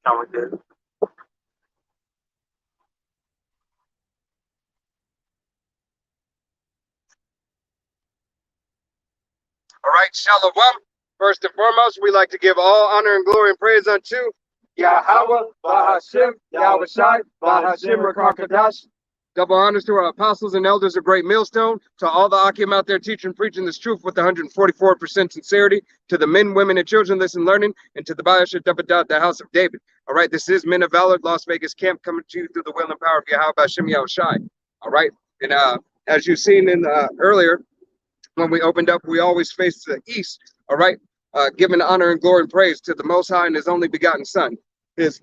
Sound good? All right, Shalom. First and foremost, we like to give all honor and glory and praise unto Yahweh, Bahashim, Yahweh Shai, Bahashim, Rakakadash. Double honors to our apostles and elders of Great Millstone, to all the Akim out there teaching, preaching this truth with 144% sincerity, to the men, women, and children listen, learning, and to the Bayash Dabadat, the house of David. All right, this is Men of Valor, Las Vegas camp, coming to you through the will and power of Yahweh, Bahashim, Yahweh Shai. All right, and as you've seen in earlier, when we opened up, we always face the east, all right? Giving honor and glory and praise to the Most High and His only begotten Son. His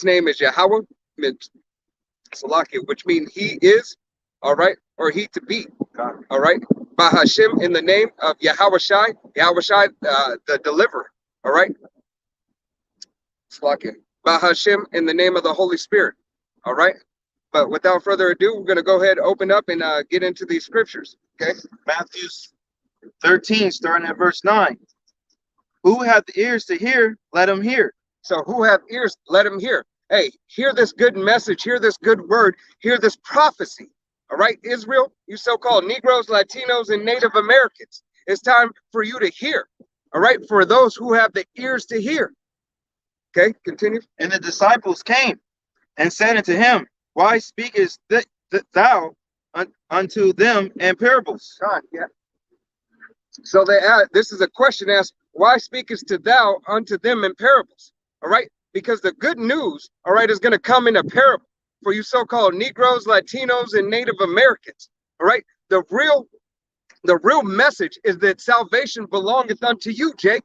name is Yahweh, Salakia, which means He is, all right, or He to be, all right? Bahashim, in the name of Yahweh Shai, the deliverer, all right? Salakia. Bahashim, in the name of the Holy Spirit, all right? But without further ado, we're going to go ahead, open up, and get into these scriptures. Okay. Matthew 13, starting at verse 9. Who hath ears to hear, let him hear. So who have ears, let him hear. Hey, hear this good message, hear this good word, hear this prophecy. All right, Israel, you so-called Negroes, Latinos, and Native Americans. It's time for you to hear. All right, for those who have the ears to hear. Okay, continue. And the disciples came and said unto him, why speakest thou unto them in parables? God, yeah. So they add, this is a question asked, why speakest to thou unto them in parables? All right, because the good news, all right, is going to come in a parable for you so-called Negroes, Latinos, and Native Americans. All right, the real message is that salvation belongeth unto you, Jake.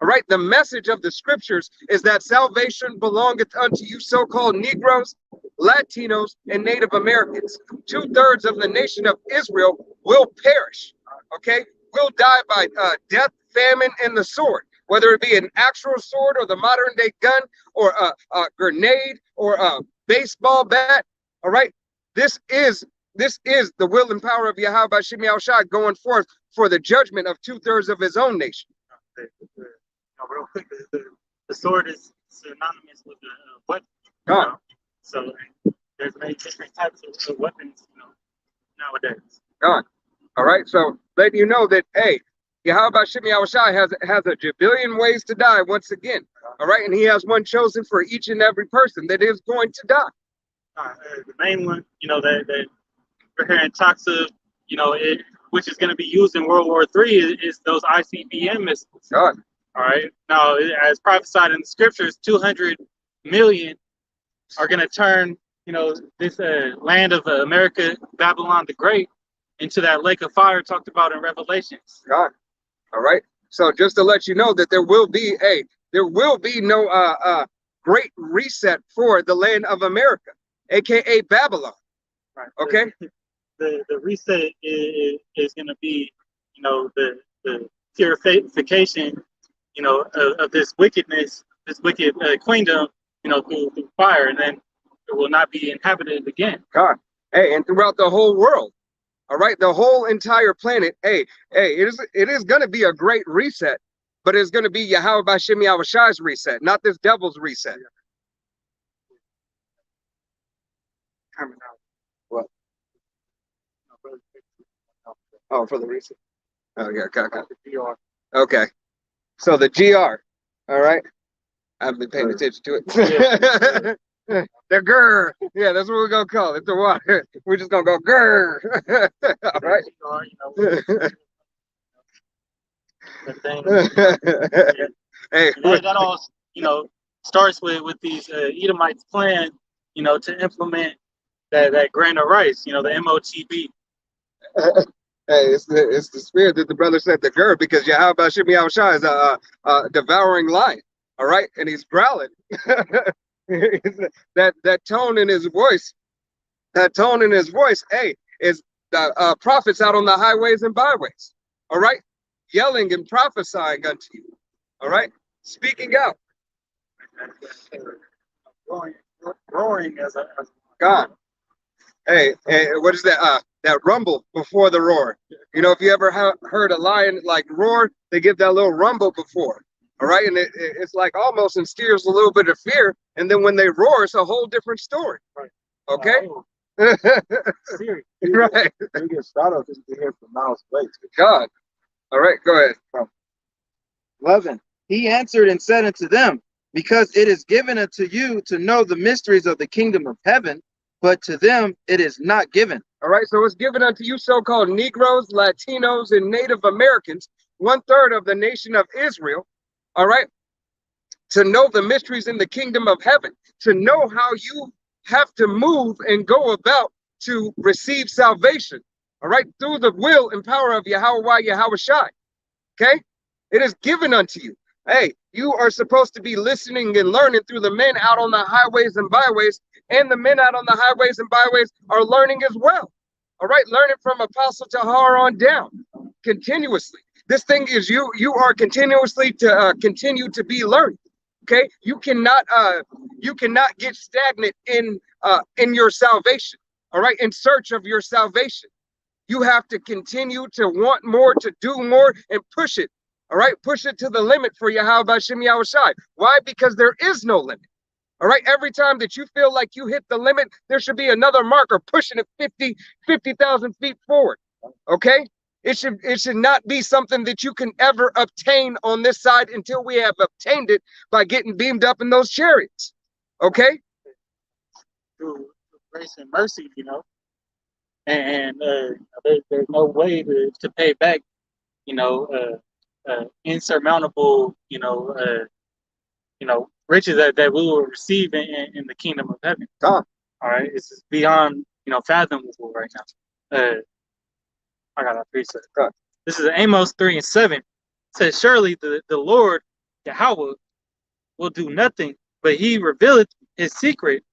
All right, the message of the scriptures is that salvation belongeth unto you so-called Negroes, Latinos, and Native Americans. 2/3 of the nation of Israel will perish, okay? Will die by death, famine, and the sword, whether it be an actual sword or the modern day gun or a grenade or a baseball bat, all right? This is the will and power of Yahweh Bashim Yahushua going forth for the judgment of 2/3 of his own nation. Real quick, the sword is synonymous with the weapon. So there's many different types of weapons, nowadays. All right, so letting you know that, hey, Yahweh Shimi Yahushai has a jabillion ways to die once again. All right, and He has one chosen for each and every person that is going to die. The main one, that we're hearing talks of, which is going to be used in World War III is those ICBM missiles. God. All right. Now, as prophesied in the scriptures, 200 million are going to turn, this land of America, Babylon the Great, into that lake of fire talked about in Revelations. God. All right. So just to let you know that there will be no great reset for the land of America, aka Babylon. Right. Okay. The reset is going to be, the purification, of this wickedness, this wicked queendom, through fire, and then it will not be inhabited again. God, hey, and throughout the whole world, all right, the whole entire planet, hey, it is going to be a great reset, but it's going to be Yahweh Bashim Yahushai's reset, not this devil's reset. What? Oh, for the reset. Oh yeah, okay. Okay. So the GR, all right. I've been paying attention to it. The grr. Yeah, that's what we're gonna call it. The water. We're just gonna go grr. All right. Hey, that all starts with these Edomites' plan, to implement that grain of rice, the MOTB. Hey, it's the spirit that the brother said, the grr, because Yahweh Bashim Yahushua is a devouring lion, all right, and he's growling. that tone in his voice, hey, is the prophets out on the highways and byways, all right, yelling and prophesying unto you, all right, speaking out, roaring as a God. Hey, what is that? That rumble before the roar. If you ever heard a lion like roar, they give that little rumble before. All right, and it's like almost instills a little bit of fear, and then when they roar, it's a whole different story. Right. Okay. Serious. Right. You get startled just to hear from miles away. God. All right, go ahead. 11. He answered and said unto them, because it is given unto you to know the mysteries of the kingdom of heaven, but to them it is not given. All right, so it's given unto you so-called Negroes, Latinos, and Native Americans, 1/3 of the nation of Israel, all right, to know the mysteries in the kingdom of heaven, to know how you have to move and go about to receive salvation, all right, through the will and power of Yahweh Yahawashi. Okay, it is given unto you. Hey, you are supposed to be listening and learning through the men out on the highways and byways, and the men out on the highways and byways are learning as well. All right, learning from Apostle Tahar on down continuously. This thing is you are continuously to continue to be learning. Okay, you cannot get stagnant in your salvation. All right, in search of your salvation. You have to continue to want more, to do more, and push it. All right, push it to the limit for Yahweh Hashem Yahushai. Why? Because there is no limit. All right, every time that you feel like you hit the limit, there should be another marker pushing it 50,000 feet forward. Okay, it should not be something that you can ever obtain on this side until we have obtained it by getting beamed up in those chariots. Okay, Through grace and mercy, and there's no way to pay back, insurmountable, riches that we will receive in the kingdom of heaven. All right, it's beyond fathomable right now. I got a precept. This is Amos 3:7. It says, surely the Lord Yahweh will do nothing, but he revealeth his secret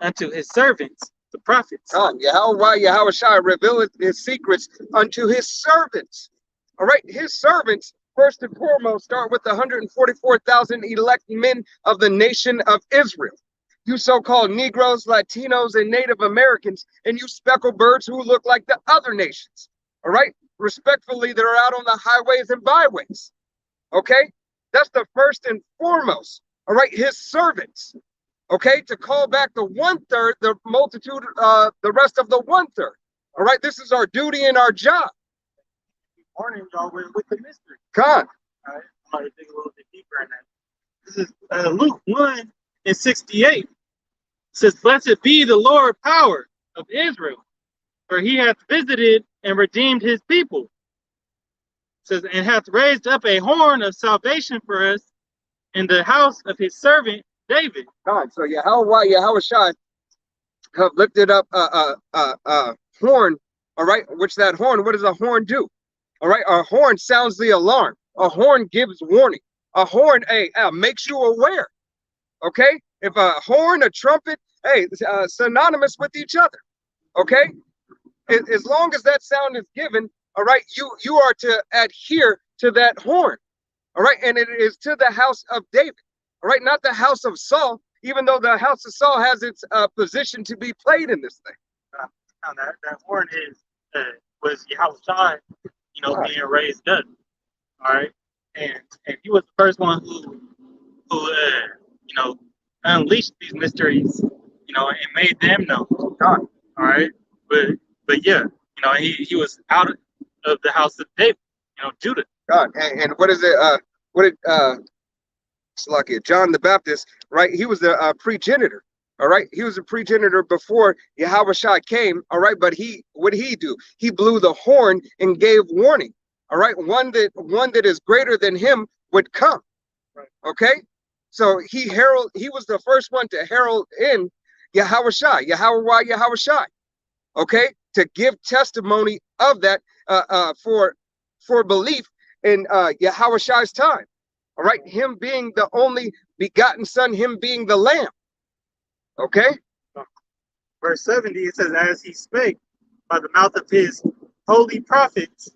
unto his servants, the prophets. Yahweh Yahawashi revealeth his secrets unto his servants. All right, his servants, first and foremost, start with the 144,000 elect men of the nation of Israel. You so-called Negroes, Latinos, and Native Americans, and you speckled birds who look like the other nations. All right, respectfully, that are out on the highways and byways. Okay, that's the first and foremost. All right, his servants. Okay, to call back the 1/3, the multitude, the rest of the 1/3. All right, this is our duty and our job. Morning, y'all, with the mystery. God. All right, I'm going to dig a little bit deeper in that. This is Luke 1:68. It says, blessed be the Lord power of Israel, for he hath visited and redeemed his people. It says, and hath raised up a horn of salvation for us in the house of his servant David. God. So Yahweh Yahawashi have lifted up a horn. All right, which that horn, what does a horn do? All right, a horn sounds the alarm. A horn gives warning. A horn, makes you aware. Okay, if a horn, a trumpet, synonymous with each other. Okay, as long as that sound is given, all right, you are to adhere to that horn. All right, and it is to the house of David. All right, not the house of Saul, even though the house of Saul has its position to be played in this thing. That horn was Yahushua, being raised up. All right, and he was the first one who unleashed these mysteries, and made them known. God. All right, but yeah, he was out of the house of David, Judah. God, and what is it? What did John the Baptist, right? He was the progenitor. All right, he was a progenitor before Yahawashi came. All right, but what did he do? He blew the horn and gave warning. All right, one that is greater than him would come. Right. Okay, so he was the first one to herald in Yahawashi, Yahawashi. Okay, to give testimony of that for belief in Yahawashi's time. All right, him being the only begotten son, him being the lamb. Okay. Verse 70, it says, as he spake by the mouth of his holy prophets,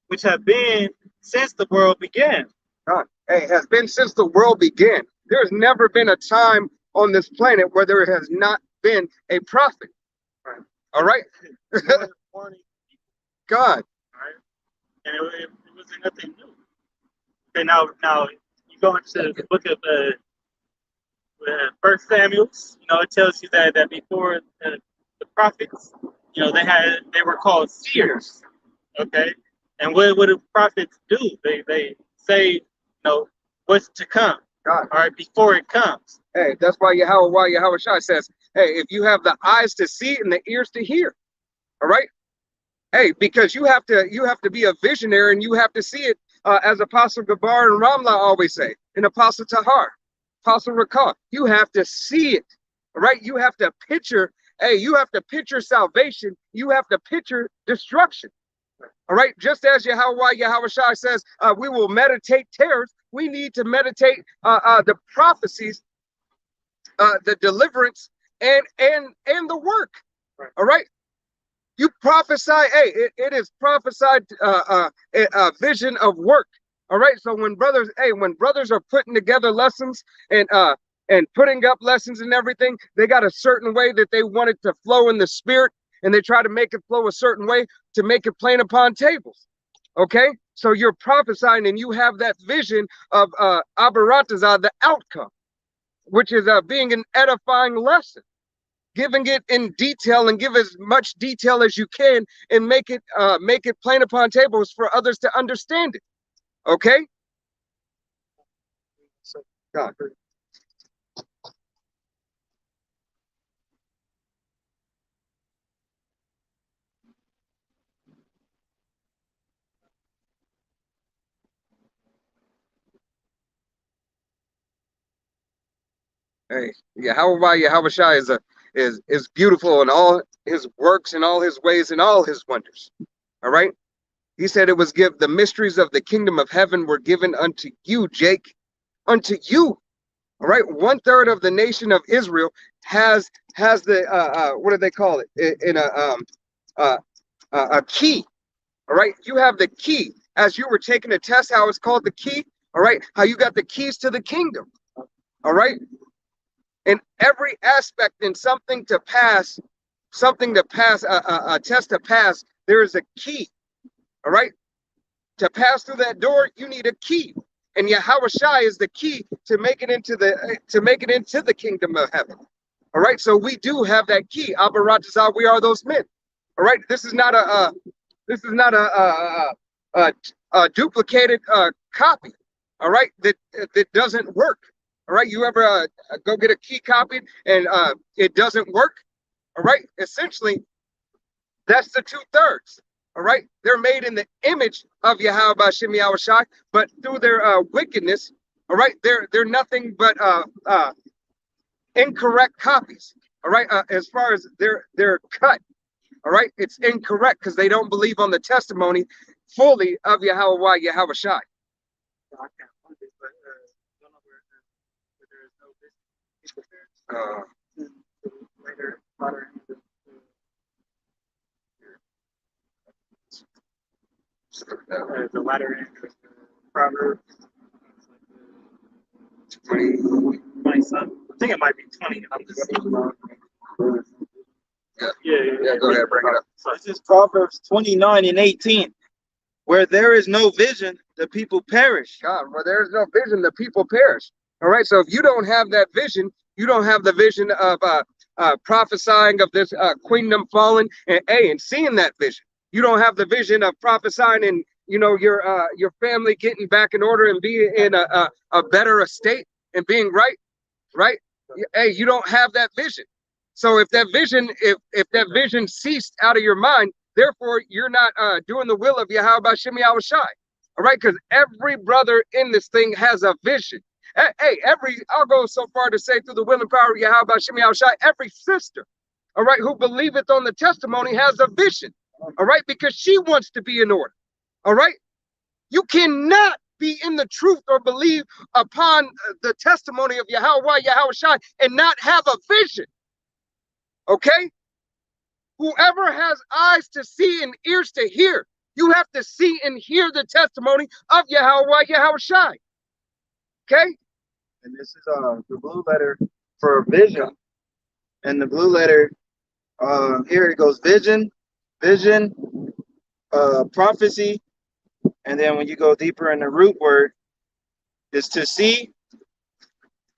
which have been since the world began. God, has been since the world began. There has never been a time on this planet where there has not been a prophet. Right. All right. God. All right. And it wasn't nothing new. Okay, now you go into the book of First Samuel, it tells you that before the prophets, they were called seers. Okay, and what do prophets do? They say, what's to come. God. All right, before it comes. Hey, that's why Yahweh Shai says, hey, if you have the eyes to see and the ears to hear, all right. Hey, because you have to be a visionary and you have to see it, as Apostle Gabar and Ramla always say, and Apostle Tahar, Apostle Rakah. You have to see it, all right? You have to picture, you have to picture salvation. You have to picture destruction, all right? Just as Yahweh Shai says, we will meditate terrors. We need to meditate the prophecies, the deliverance, and the work, all right? You prophesy, it is prophesied a vision of work. All right. So when brothers are putting together lessons and putting up lessons and everything, they got a certain way that they want it to flow in the spirit, and they try to make it flow a certain way to make it plain upon tables. Okay. So you're prophesying and you have that vision of Abaratazah, the outcome, which is being an edifying lesson. Giving it in detail, and give as much detail as you can, and make it plain upon tables for others to understand it. Okay? God. Hey, Yahweh Shai is beautiful in all his works and all his ways and all his wonders. All right. He said it was the mysteries of the kingdom of heaven were given unto you, Jake, unto you. All right. 1/3 of the nation of Israel has the what do they call it, in a key. All right. You have the key. As you were taking a test, how it's called the key. All right. How you got the keys to the kingdom. All right. In every aspect, in something to pass, a test to pass, there is a key. All right. To pass through that door, you need a key. And Yahweh Shai is the key to make it into the kingdom of heaven. All right. So we do have that key. Abaratazah, we are those men. All right. This is not a duplicated copy. All right. That doesn't work. All right, you ever go get a key copied and it doesn't work? All right, essentially, that's the 2/3. All right, they're made in the image of Yahweh B'Shem Yahweh Shai, but through their wickedness, all right, they're nothing but incorrect copies. All right, as far as they're cut. All right, it's incorrect because they don't believe on the testimony fully of Yahweh Shai. The latter end of Proverbs 20 something. I think it might be 20. I'm just Yeah, go ahead, bring it up. So This is Proverbs 29:18. Where there is no vision, the people perish. God, where there is no vision, the people perish. All right, so if you don't have that vision, you don't have the vision of prophesying of this kingdom falling and seeing that vision. You don't have the vision of prophesying and your family getting back in order and being in a better estate and being right. Hey, you don't have that vision. So if that vision ceased out of your mind, therefore you're not doing the will of Yahweh B'Shem Yahweh Shai. All right, because every brother in this thing has a vision. Hey, I'll go so far to say through the will and power of Yahweh B'Shem Yahweh Shai, every sister, all right, who believeth on the testimony has a vision. All right, because she wants to be in order. All right, you cannot be in the truth or believe upon the testimony of Yahweh Shai and not have a vision. Okay, whoever has eyes to see and ears to hear, you have to see and hear the testimony of Yahweh Shai. Okay, And this is the blue letter for vision. And the blue letter, here it goes: vision, prophecy. And then when you go deeper in the root word, is to see,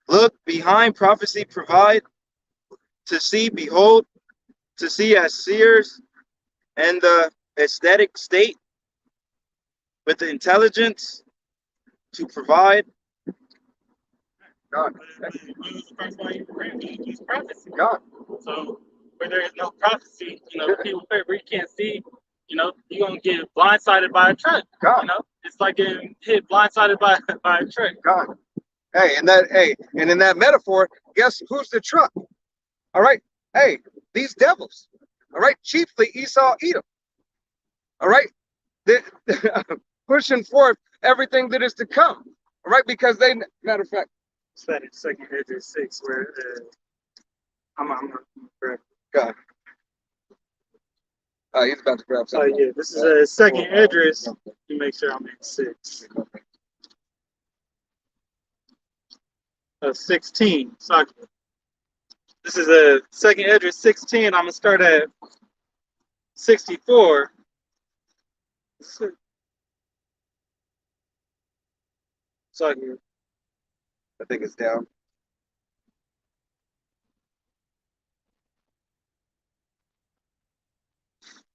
look, behind, prophecy, provide, to see, behold, to see as seers, and the aesthetic state with the intelligence to provide. God. What was the first one you read? It's prophecy. God. So where there is no prophecy, people where you can't see, you're gonna get blindsided by a truck. God. It's like getting hit blindsided by a truck. God. Hey, and in that metaphor, guess who's the truck? All right. Hey, these devils. All right. Chiefly Esau, Edom. All right. They're pushing forth everything that is to come. All right. Because they, matter of fact, It's that in 2nd Esdras 6 where I'm correct. God. He's about to grab Oh something. yeah, this is 2nd Esdras. You make sure I'm in 6. 16. So this is a 2nd Esdras 16. I'm gonna start at 64. So I think it's down.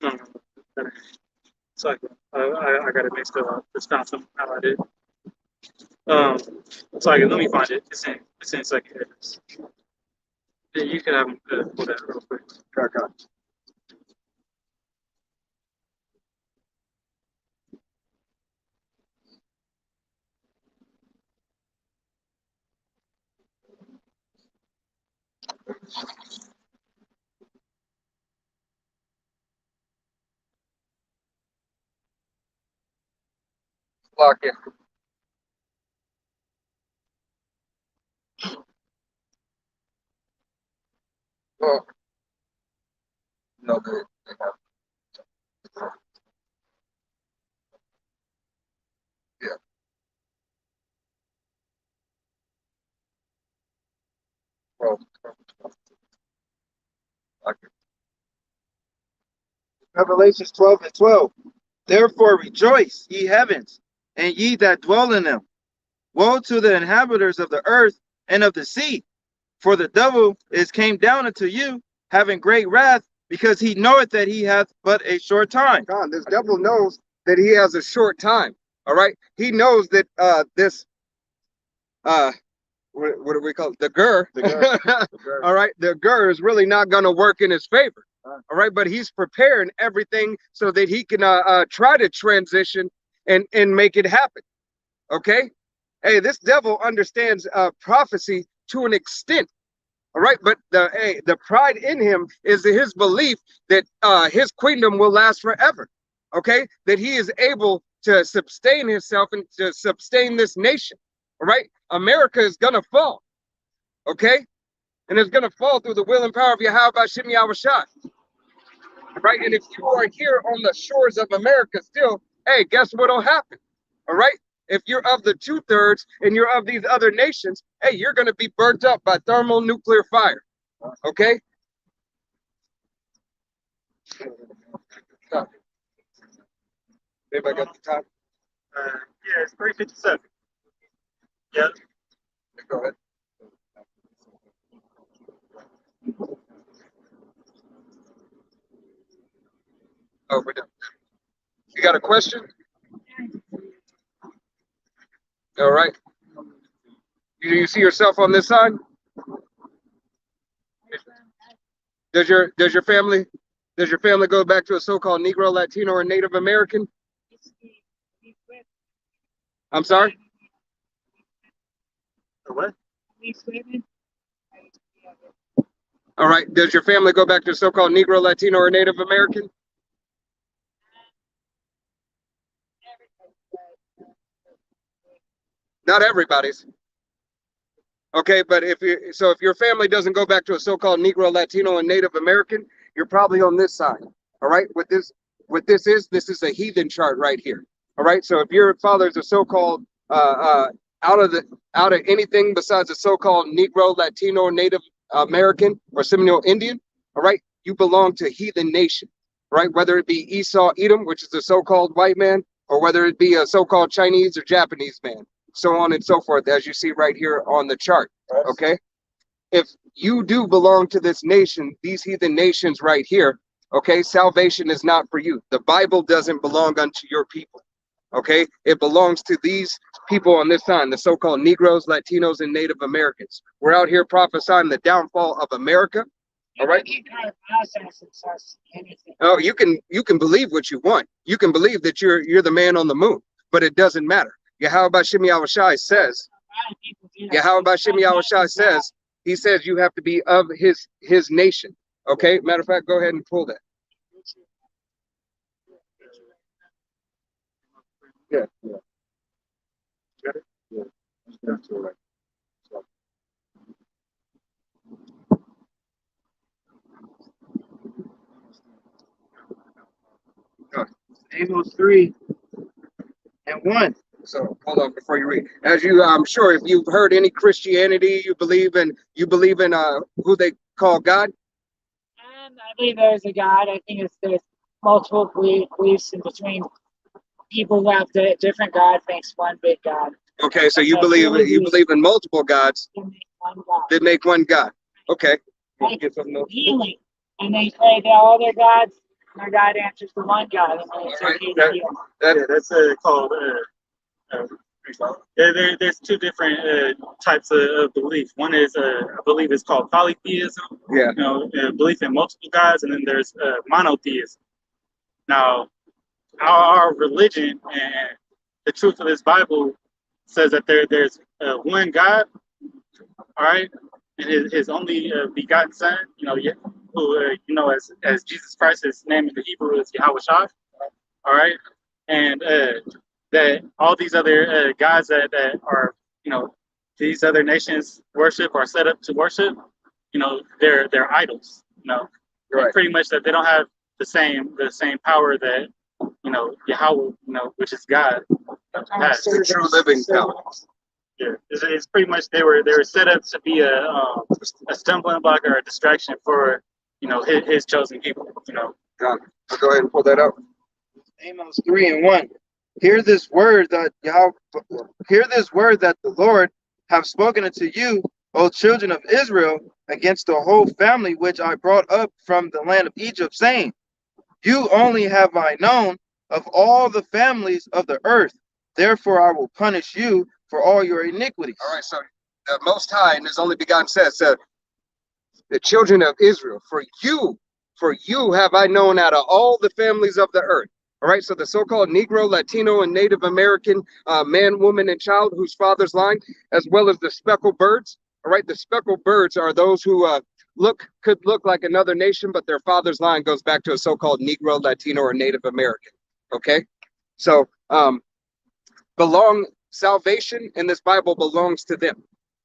no. So I got it mixed up. Just found something how I did. So let me find it. It's in 2nd Esdras. Yeah, you can have them pull that real quick. God. Lock in. Oh. No good. Yeah. Well, Revelations 12:12. Therefore rejoice, ye heavens, and ye that dwell in them. Woe to the inhabitants of the earth and of the sea, for the devil is came down unto you, having great wrath, because he knoweth that he hath but a short time. God, this devil knows that he has a short time. All right. He knows that this what do we call it? The gur. All right. The gur is really not going to work in his favor. All right. But he's preparing everything so that he can try to transition and make it happen. Okay. Hey, this devil understands prophecy to an extent. All right. But the pride in him is his belief that his kingdom will last forever. Okay. That he is able to sustain himself and to sustain this nation. All right. America is going to fall. Okay. And it's going to fall through the will and power of Yahweh Bashem Yahushua. Right. And if you are here on the shores of America still, hey, guess what'll happen? All right. If you're of the 2/3 and you're of these other nations, hey, you're going to be burnt up by thermonuclear fire. Okay. Anybody got the time? Yeah, it's 3:57. Yep. Go ahead. Oh, we're done. You got a question? All right. Do you see yourself on this side? Does your family go back to a so-called Negro, Latino, or Native American? I'm sorry? What? All right. Does your family go back to a so-called Negro, Latino, or Native American? Not everybody's. Okay, but if your family doesn't go back to a so-called Negro, Latino, and Native American, you're probably on this side. All right. What this is a heathen chart right here. All right. So if your father's a so-called out of anything besides a so-called Negro, Latino, Native American, or Seminole Indian, all right, you belong to heathen nation. Right. Whether it be Esau, Edom, which is a so-called white man, or whether it be a so-called Chinese or Japanese man. so on and so forth, as you see right here on the chart. Right. Okay, if you do belong to this nation, these heathen nations right here, okay, salvation is not for you. The Bible doesn't belong unto your people. Okay, it belongs to these people on this side, the so-called Negroes, Latinos, and Native Americans. We're out here prophesying the downfall of America. All right. Oh, you can believe what you want. You can believe that you're the man on the moon, but it doesn't matter. Yahweh Shimi Awashai says. Yahweh Shimi Awashai says. He says you have to be of his nation. Okay. Matter of fact, go ahead and pull that. Yeah. Got it? Yeah. That's all right. Amos 3:1. So hold on before you read. As you, I'm sure if you've heard any Christianity, you believe in who they call God. I believe there's a God. I think there's multiple beliefs in between. People who have different gods makes one big God. Okay, so you believe in multiple gods that make one God. Okay. Like healing, and they pray to all their gods, and their God answers the one God, and then it's okay to heal. That's called. There's two different types of belief. One is I believe it's called polytheism. Yeah. You know, belief in multiple gods, and then there's monotheism. Now, our religion and the truth of this Bible says that there's one God, all right, and his only begotten Son, who as Jesus Christ, his name in the Hebrew is Yahweh Shai, all right, and that all these other gods that are these other nations worship or set up to worship, they're idols, Right. pretty much that they don't have the same power that Yahweh, which is God, has. The true living power. Yeah, it's pretty much they were set up to be a stumbling block or a distraction for his chosen people. John, go ahead and pull that up. Amos 3:1. Hear this word that the Lord have spoken unto you, O children of Israel, against the whole family which I brought up from the land of Egypt, saying, you only have I known of all the families of the earth. Therefore I will punish you for all your iniquities. All right, so the Most High and his only begotten said, the children of Israel, for you have I known out of all the families of the earth. All right, so the so-called Negro, Latino, and Native American man, woman, and child whose father's line, as well as the speckled birds. All right, the speckled birds are those who could look like another nation, but their father's line goes back to a so-called Negro, Latino, or Native American. Okay, so salvation in this Bible belongs to them.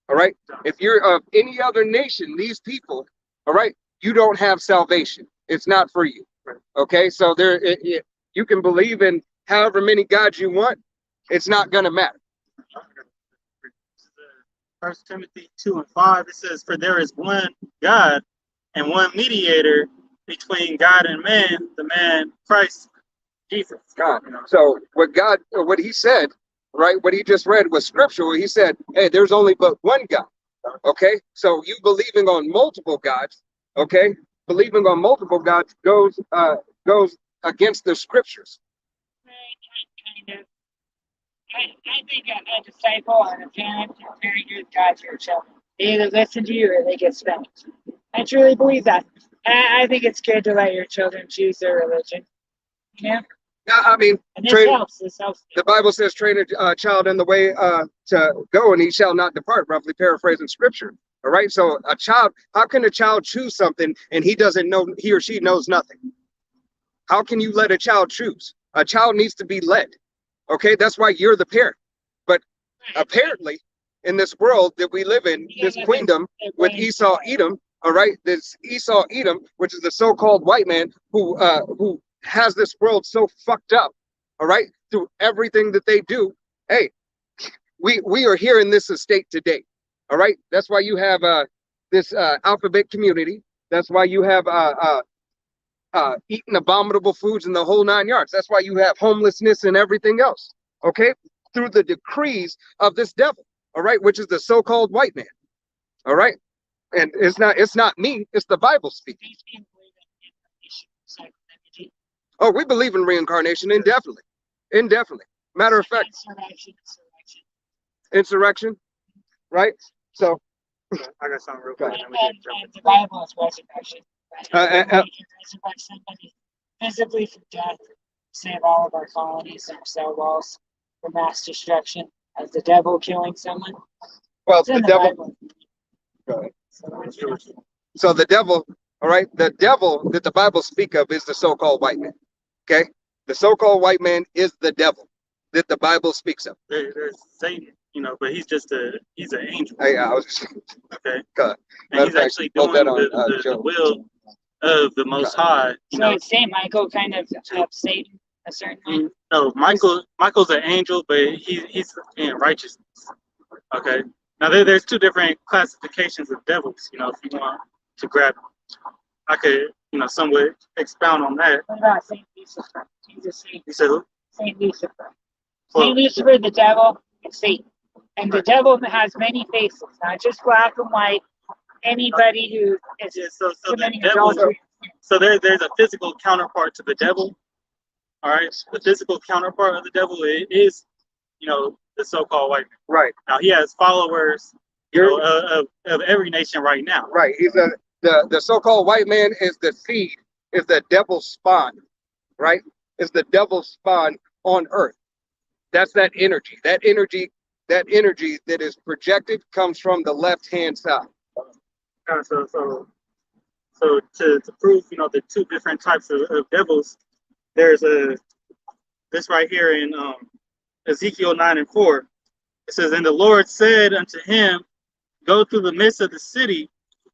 All right, if you're of any other nation, these people, all right, you don't have salvation. It's not for you. Okay, so you can believe in however many gods you want. It's not gonna matter. 1 Timothy 2:5, it says, for there is one God and one mediator between God and man, the man Christ Jesus. God. So what he said, right, what he just read was scriptural. He said, hey, there's only but one God. Okay, so you believing on multiple gods, okay, believing on multiple gods goes against the scriptures. Kind of. I think a disciple and a parent are very good guides for your children. They either listen to you or they get spanked. I truly believe that. I think it's good to let your children choose their religion. Yeah. I mean, and this helps. The Bible says, train a child in the way to go, and he shall not depart, roughly paraphrasing scripture. All right. So a child, how can a child choose something and he or she knows nothing? How can you let a child choose? A child needs to be led. Okay, that's why you're the parent. But apparently, in this world that we live in, this queendom with Esau, Edom, all right, this Esau, Edom, which is the so-called white man who has this world so fucked up, all right, through everything that they do. Hey, we are here in this estate today, all right. That's why you have this alphabet community. That's why you have eating abominable foods in the whole 9 yards. That's why you have homelessness and everything else. Okay, through the decrees of this devil, all right, which is the so-called white man, all right? And it's not me, it's the Bible speaking. These people believe in incarnation, psychology, Oh, we believe in reincarnation indefinitely. Indefinitely. Matter of fact, insurrection, right? So I got something real Go quick. ahead. And the Bible is resurrection. Right? Uh, uh, uh. We can resurrect somebody physically from death, save all of our colonies and our cell walls from mass destruction, as the devil killing someone. well, It's in the the devil. Bible. Go ahead. So, So the devil, all right, the devil that the Bible speak of is the so-called white man. Okay, the so-called white man is the devil that the Bible speaks of. There's Satan, but he's an angel. I was Okay. God. And Matter he's of fact, actually quote doing that on, the Job. will of the Most High. so is Saint Michael kind of Satan a certain way? No, Michael's an angel, but he's in righteousness. Okay. Now there's two different classifications of devils. If you want to grab, I could somewhat expound on that. What about Saint Lucifer? He's a saint. You said who? Saint Lucifer. Well- Saint Lucifer, the devil, and Satan. And the devil has many faces, not just black and white. Anybody who is Yeah, so the committing devil. adultery. So there's a physical counterpart to the devil. All right. The physical counterpart of the devil is, the so-called white man. Right, Now he has followers, You're- of every nation right now. right. He's the so-called white man is the seed, is the devil's spawn, right? Is the devil's spawn on earth. That's that energy. That energy that is projected comes from the left-hand side. So to prove, the two different types of devils, there's this right here in Ezekiel 9:4. It says, "And the Lord said unto him, Go through the midst of the city,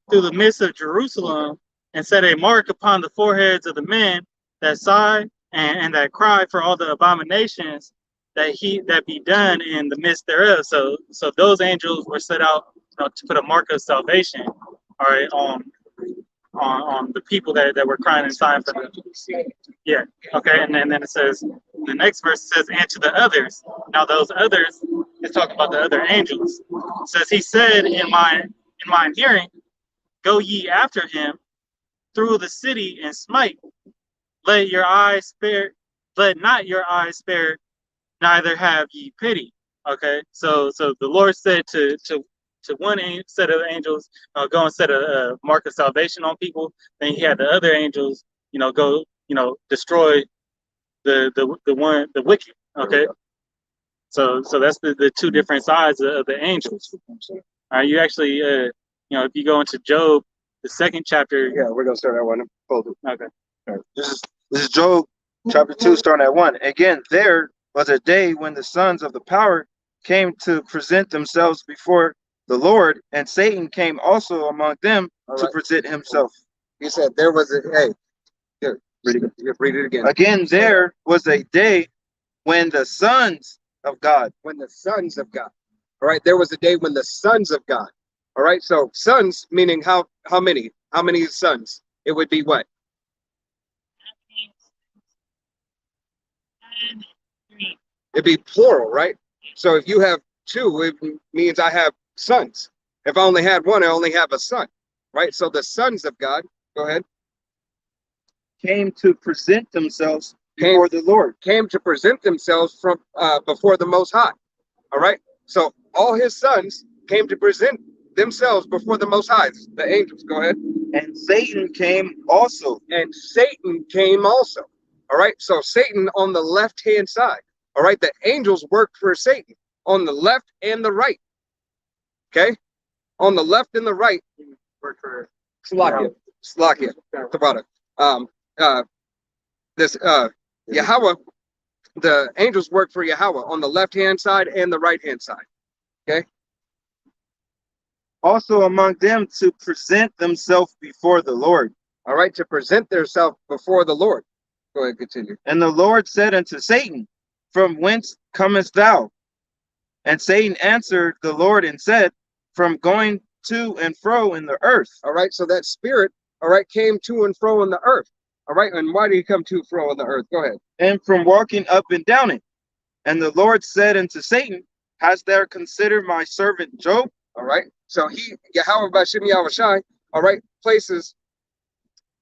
through the midst of Jerusalem, and set a mark upon the foreheads of the men that sigh and that cry for all the abominations that be done in the midst thereof." So those angels were set out, to put a mark of salvation, all right, on the people that were crying and sighing for them. Yeah. Okay. And then it says, the next verse says, "And to the others." Now those others is talking about the other angels. It says, "He said in mine hearing, Go ye after him through the city and smite. Let not your eyes spare, neither have ye pity." Okay. So the Lord said to one set of angels, go and set a mark of salvation on people. Then he had the other angels, go, destroy the wicked. Okay. So that's the two different sides of the angels. All right. You actually, if you go into Job, the 2nd chapter. Yeah, we're gonna start that one. Hold it. Okay. This is Job chapter 2, starting at 1. Again, there was a day when the sons of the power came to present themselves before the Lord, and Satan came also among them to present himself. He said there was a hey. Here, read it again. Again, there was a day when the sons of God. When the sons of God. All right, there was a day when the sons of God. All right, so sons meaning how many? How many sons? It would be what? It'd be plural, right? So if you have two, it means I have sons. If I only had one, I only have a son, right? So the sons of God, go ahead, Came to present themselves before the Lord. came to present themselves from before the Most High. All right. So all his sons came to present themselves before the Most High. The angels. Go ahead. And Satan came also. And Satan came also. All right. So Satan on the left-hand side. All right. The angels worked for Satan on the left and the right. Okay. On the left and the right. Work for Slakia. Tabata. Yahweh, the angels work for Yahweh on the left-hand side and the right-hand side. Okay. Also among them to present themselves before the Lord. All right. To present themselves before the Lord. Go ahead. Continue. And the Lord said unto Satan, From whence comest thou? And Satan answered the Lord and said, From going to and fro in the earth. All right. So that spirit, all right, came to and fro in the earth. All right. And why did he come to and fro in the earth? Go ahead. And from walking up and down it. And the Lord said unto Satan, Hast thou considered my servant Job? All right. So he, Yahweh Bashim Yahushai, all right, places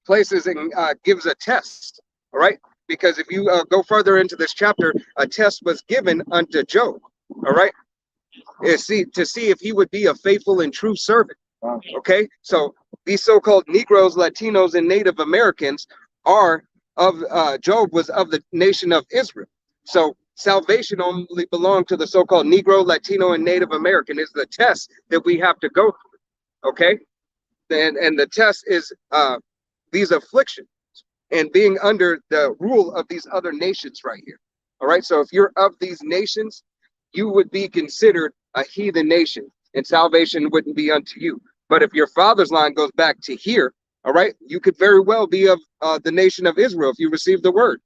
and gives a test. All right. Because if you go further into this chapter, a test was given unto Job. All right. To see if he would be a faithful and true servant. Okay. So these so-called Negroes, Latinos, and Native Americans are of Job was of the nation of Israel. So salvation only belonged to the so-called Negro, Latino, and Native American is the test that we have to go through. Okay. And the test is these afflictions and being under the rule of these other nations right here. All right. So if you're of these nations, you would be considered a heathen nation and salvation wouldn't be unto you. But if your father's line goes back to here, all right, you could very well be of the nation of Israel if you receive the word.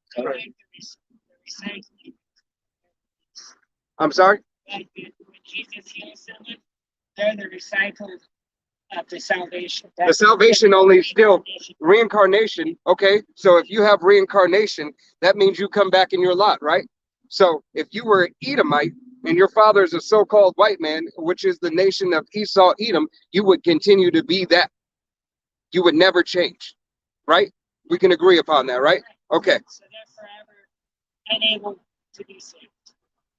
I'm sorry? Like when Jesus heals someone, they're the recycled of the salvation. The salvation only still reincarnation. Okay, so if you have reincarnation, that means you come back in your lot, right? So if you were an Edomite and your father is a so-called white man, which is the nation of Esau, Edom, you would continue to be that. You would never change, right? We can agree upon that, right? Okay. So they're forever unable to be saved.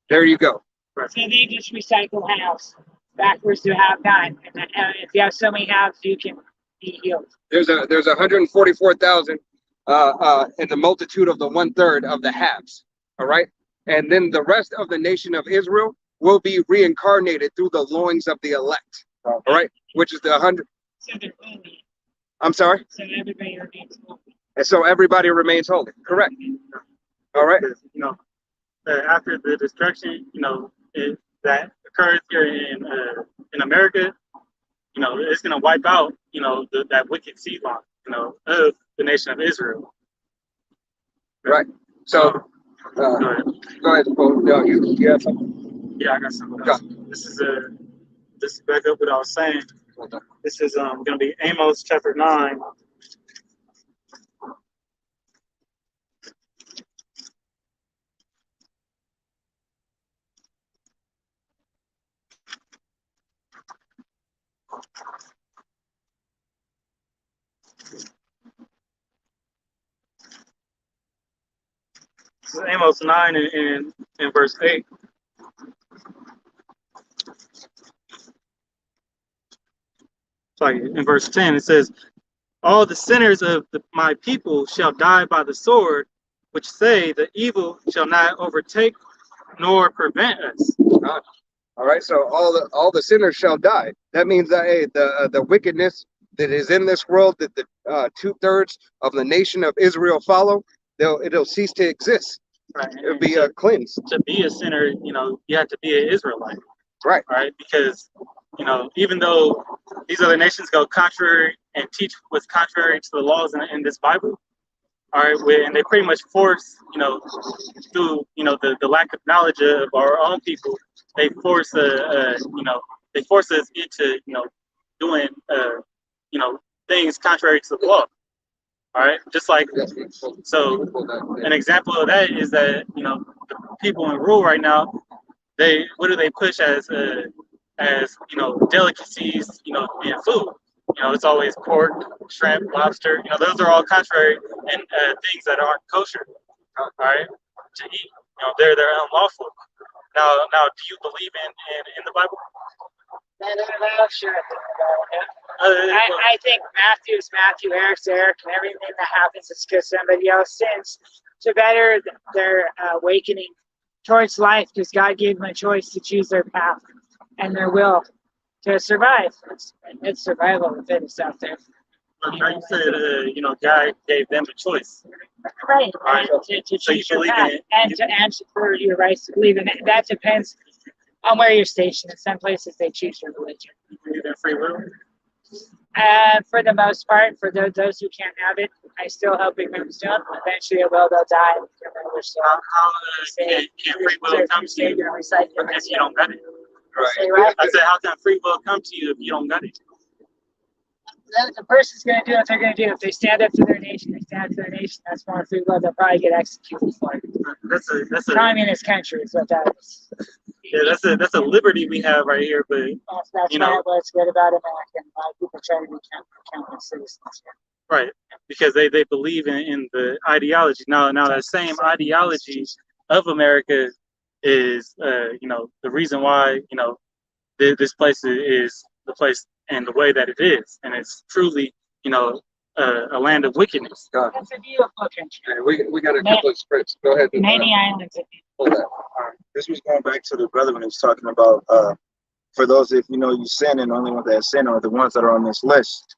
There you go. So they just recycle halves backwards to have none. And if you have so many halves, you can be healed. There's 144,000 in the multitude of the 1/3 of the halves. All right. And then the rest of the nation of Israel will be reincarnated through the loins of the elect. All right, which is the 100. So they're holy. I'm sorry. So everybody remains holy. And so everybody remains holy. Correct. All right. Because, after the destruction, that occurs here in America, it's going to wipe out, that wicked seed line, of the nation of Israel. Right. So, Go ahead. go ahead. Paul. No, you have something. Yeah, I got something else. This is back up what I was saying. This is going to be Amos chapter 9. This is Amos 9 and verse 8. Sorry, in verse 10, it says, All the sinners of my people shall die by the sword, which say the evil shall not overtake nor prevent us. All right. So all the sinners shall die. That means that the wickedness that is in this world, that the 2/3 of the nation of Israel follow, it'll cease to exist. Right. It'll be cleansed. To be a sinner, you have to be an Israelite. Right. Right. Because, even though these other nations go contrary and teach what's contrary to the laws in this Bible, all right, and they pretty much force, through, the lack of knowledge of our own people, they force they force us into, doing, things contrary to the law. All right, just like, so an example of that is that, the people in rule right now, what do they push as delicacies, in food? It's always pork, shrimp, lobster. Those are all contrary and things that aren't kosher. All right, to eat. They're unlawful. Now, do you believe in the Bible? Sure. I think Matthew's Matthew, Eric's Eric, and everything that happens is because somebody else sins to better their awakening towards life, because God gave them a choice to choose their path and their will to survive. It's survival of the fittest out there. You said, God gave them a choice. Right. Right. To So you choose your believe path in it? and to answer for your rights to believe in it. That depends on where you're stationed. In some places, they choose their religion. You believe in free will? For the most part, for those who can't have it, I still hope it comes to them. Eventually, they'll die. Can free will come to you if you don't got it? Right. Say what? I said, how can free will come to you if you don't got it? the person's going to do what they're going to do. If they stand up to their nation, they stand up to their nation. That's more free will. They'll probably get executed for it. That's a Communist country is what that is. yeah, that's a liberty we have right here. But That's you know, what's good about America. A lot of people try to become citizens. right, because they believe in the ideology. Now that same ideology of America is you know, the reason why, you know, this place is the place and the way that it is, and it's truly, you know, a land of wickedness. That's a beautiful country. We got a couple of scripts. Go ahead. Many islands. Pull that. This was going back to the brother when he was talking about for those, if you know you sin, and the only ones that sin are the ones that are on this list.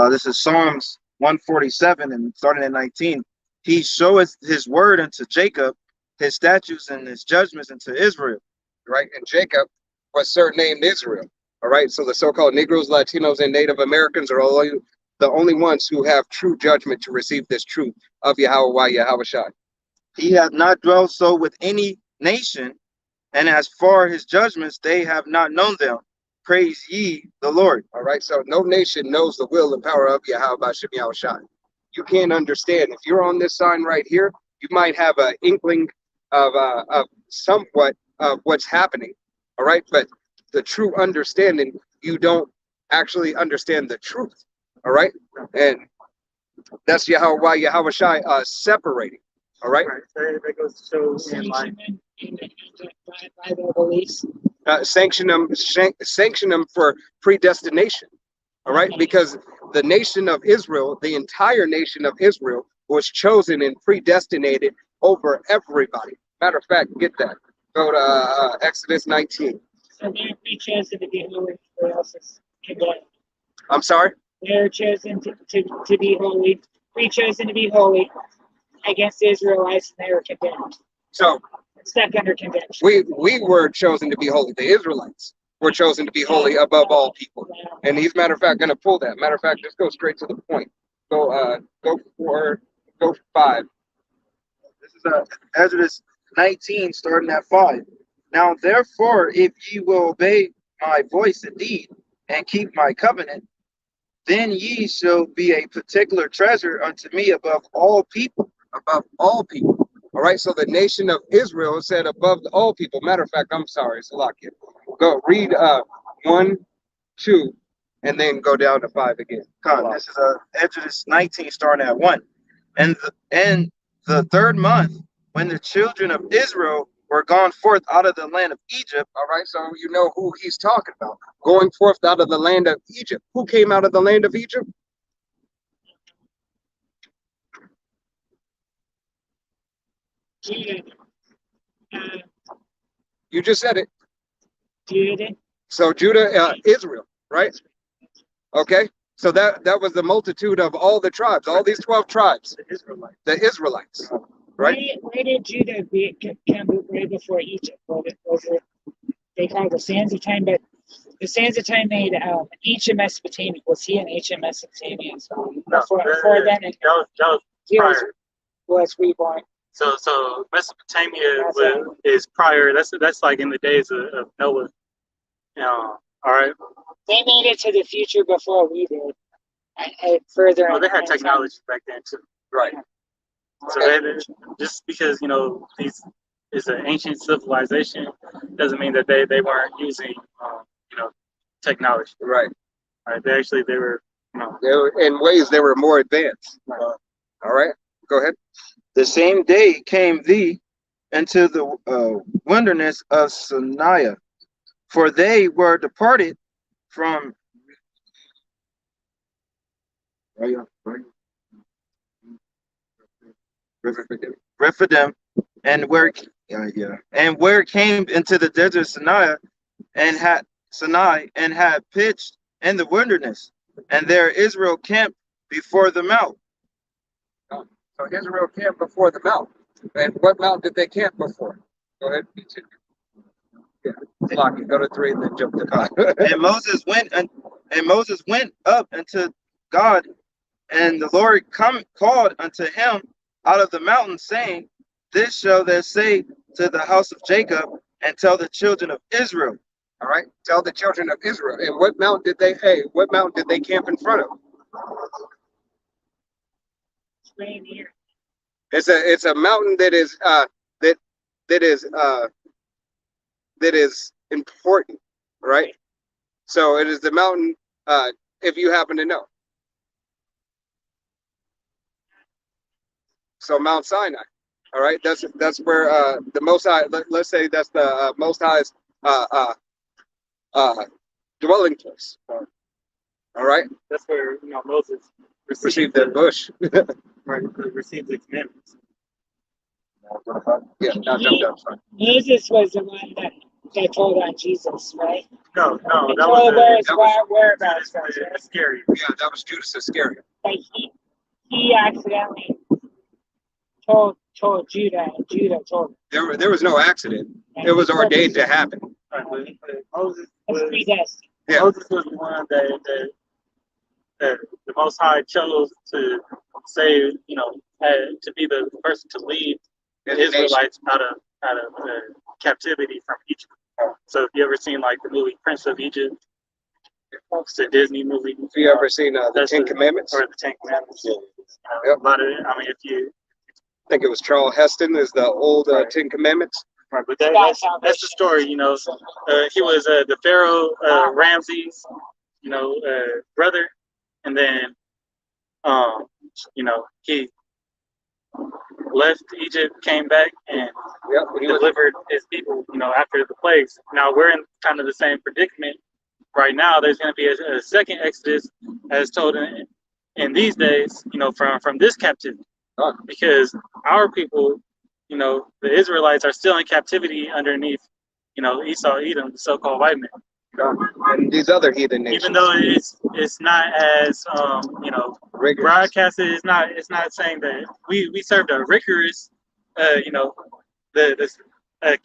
This is Psalms 147 and starting at 19. He showeth his word unto Jacob, his statutes and his judgments unto Israel. Right, and Jacob was surnamed Israel. All right, so the so-called Negroes, Latinos, and Native Americans are all the only ones who have true judgment to receive this truth of Yahweh Yahushua. He hath not dwelt so with any nation, and as far his judgments, they have not known them. Praise ye the Lord. All right, so no nation knows the will and power of Yahweh Shem Yahushua. You can't understand. If you're on this sign right here, you might have an inkling of somewhat of what's happening. All right, but the true understanding, you don't actually understand the truth. All right, and that's Yahweh Yahushua separating. All right, That goes to show in like Bible beliefs. sanction them for predestination. All right, because the nation of Israel, the entire nation of Israel, was chosen and predestinated over everybody. Matter of fact, get that. Go to Exodus 19. So they're chosen to be holy. Everybody else is condemned. I'm sorry. They're chosen to be holy. Chosen to be holy against the Israelites, and they were condemned. So Stuck under conviction. we were chosen to be holy. The Israelites were chosen to be holy above all people. And he's, matter of fact, going to pull that. Matter of fact, just go straight to the point. Go 5. This is Exodus 19, starting at 5. Now, therefore, if ye will obey my voice indeed, and keep my covenant, then ye shall be a particular treasure unto me above all people. Above all people. All right, so the nation of Israel said above all people. Matter of fact, I'm sorry, Salakia. Go read 1, 2, and then go down to 5 again. This is Exodus 19, starting at 1. And the third month, when the children of Israel were gone forth out of the land of Egypt. All right, so you know who he's talking about. Going forth out of the land of Egypt. Who came out of the land of Egypt? Judah. You just said it. Judah. So Judah, Israel, right? Okay, so that was the multitude of all the tribes, all these 12 tribes, the Israelites, right? Where did Judah come right before Egypt? Was it they call it the sands of time? But the sands of time made ancient Mesopotamia. Was he in ancient Mesopotamia as well? No, before then, that was he prior. was reborn. So Mesopotamia is prior. That's like in the days of Noah. All right. They made it to the future before we did. Further. Well, they had technology back then too. Right. So just because, you know, these is an ancient civilization doesn't mean that they weren't using you know, technology. Right. All right. They were, you know, They were, in ways they were more advanced. All right. Go ahead. The same day came thee into the wilderness of Sinai, for they were departed from Rephidim, and where came into the desert Sinai, and had pitched in the wilderness, and there Israel camped before the mount. So Israel camped before the mount. And what mount did they camp before? Go ahead. Yeah. Lock it. Go to 3 and then jump to 5. And Moses went up unto God, and the Lord called unto him out of the mountain, saying, This shall they say to the house of Jacob, and tell the children of Israel. All right. Tell the children of Israel. And what mount did they camp in front of? It's right here. It's a mountain that is that is important, right? So it is the mountain, if you happen to know. So Mount Sinai, all right. That's where the Most High. Let's say that's the Most High's dwelling place. All right. That's where Moses Received that bush. received the commandments. Yeah. Moses was the one that told on Jesus, right? No, He that told was whereabouts was, right? that's scary. Yeah, that was Judas Iscariot. But he accidentally told Judah, and Judah told him. There was no accident. It was ordained to happen. Right, but Moses It's was predestined. Yeah. Moses was the one that the Most High chose to say, to be the person to lead the Israelites out of captivity from Egypt. So if you ever seen like the movie Prince of Egypt, it's a Disney movie. Have you ever seen the That's Ten Commandments? Or the Ten Commandments. Yeah. A lot of it. I mean, if you I think it was Charles Heston is the old Right. Ten Commandments. right, but that's the story. He was the Pharaoh Ramses, brother, and then he left Egypt, came back, and Yep. He was, delivered his people, after the plagues. Now we're in kind of the same predicament right now. There's going to be a second Exodus, as told in these days, from this captivity, because our people, the Israelites, are still in captivity underneath, Esau, Edom, the so-called white man. and these other heathen nations. Even though it's not as rigorous. broadcasted, it's not saying that we served a rigorous, the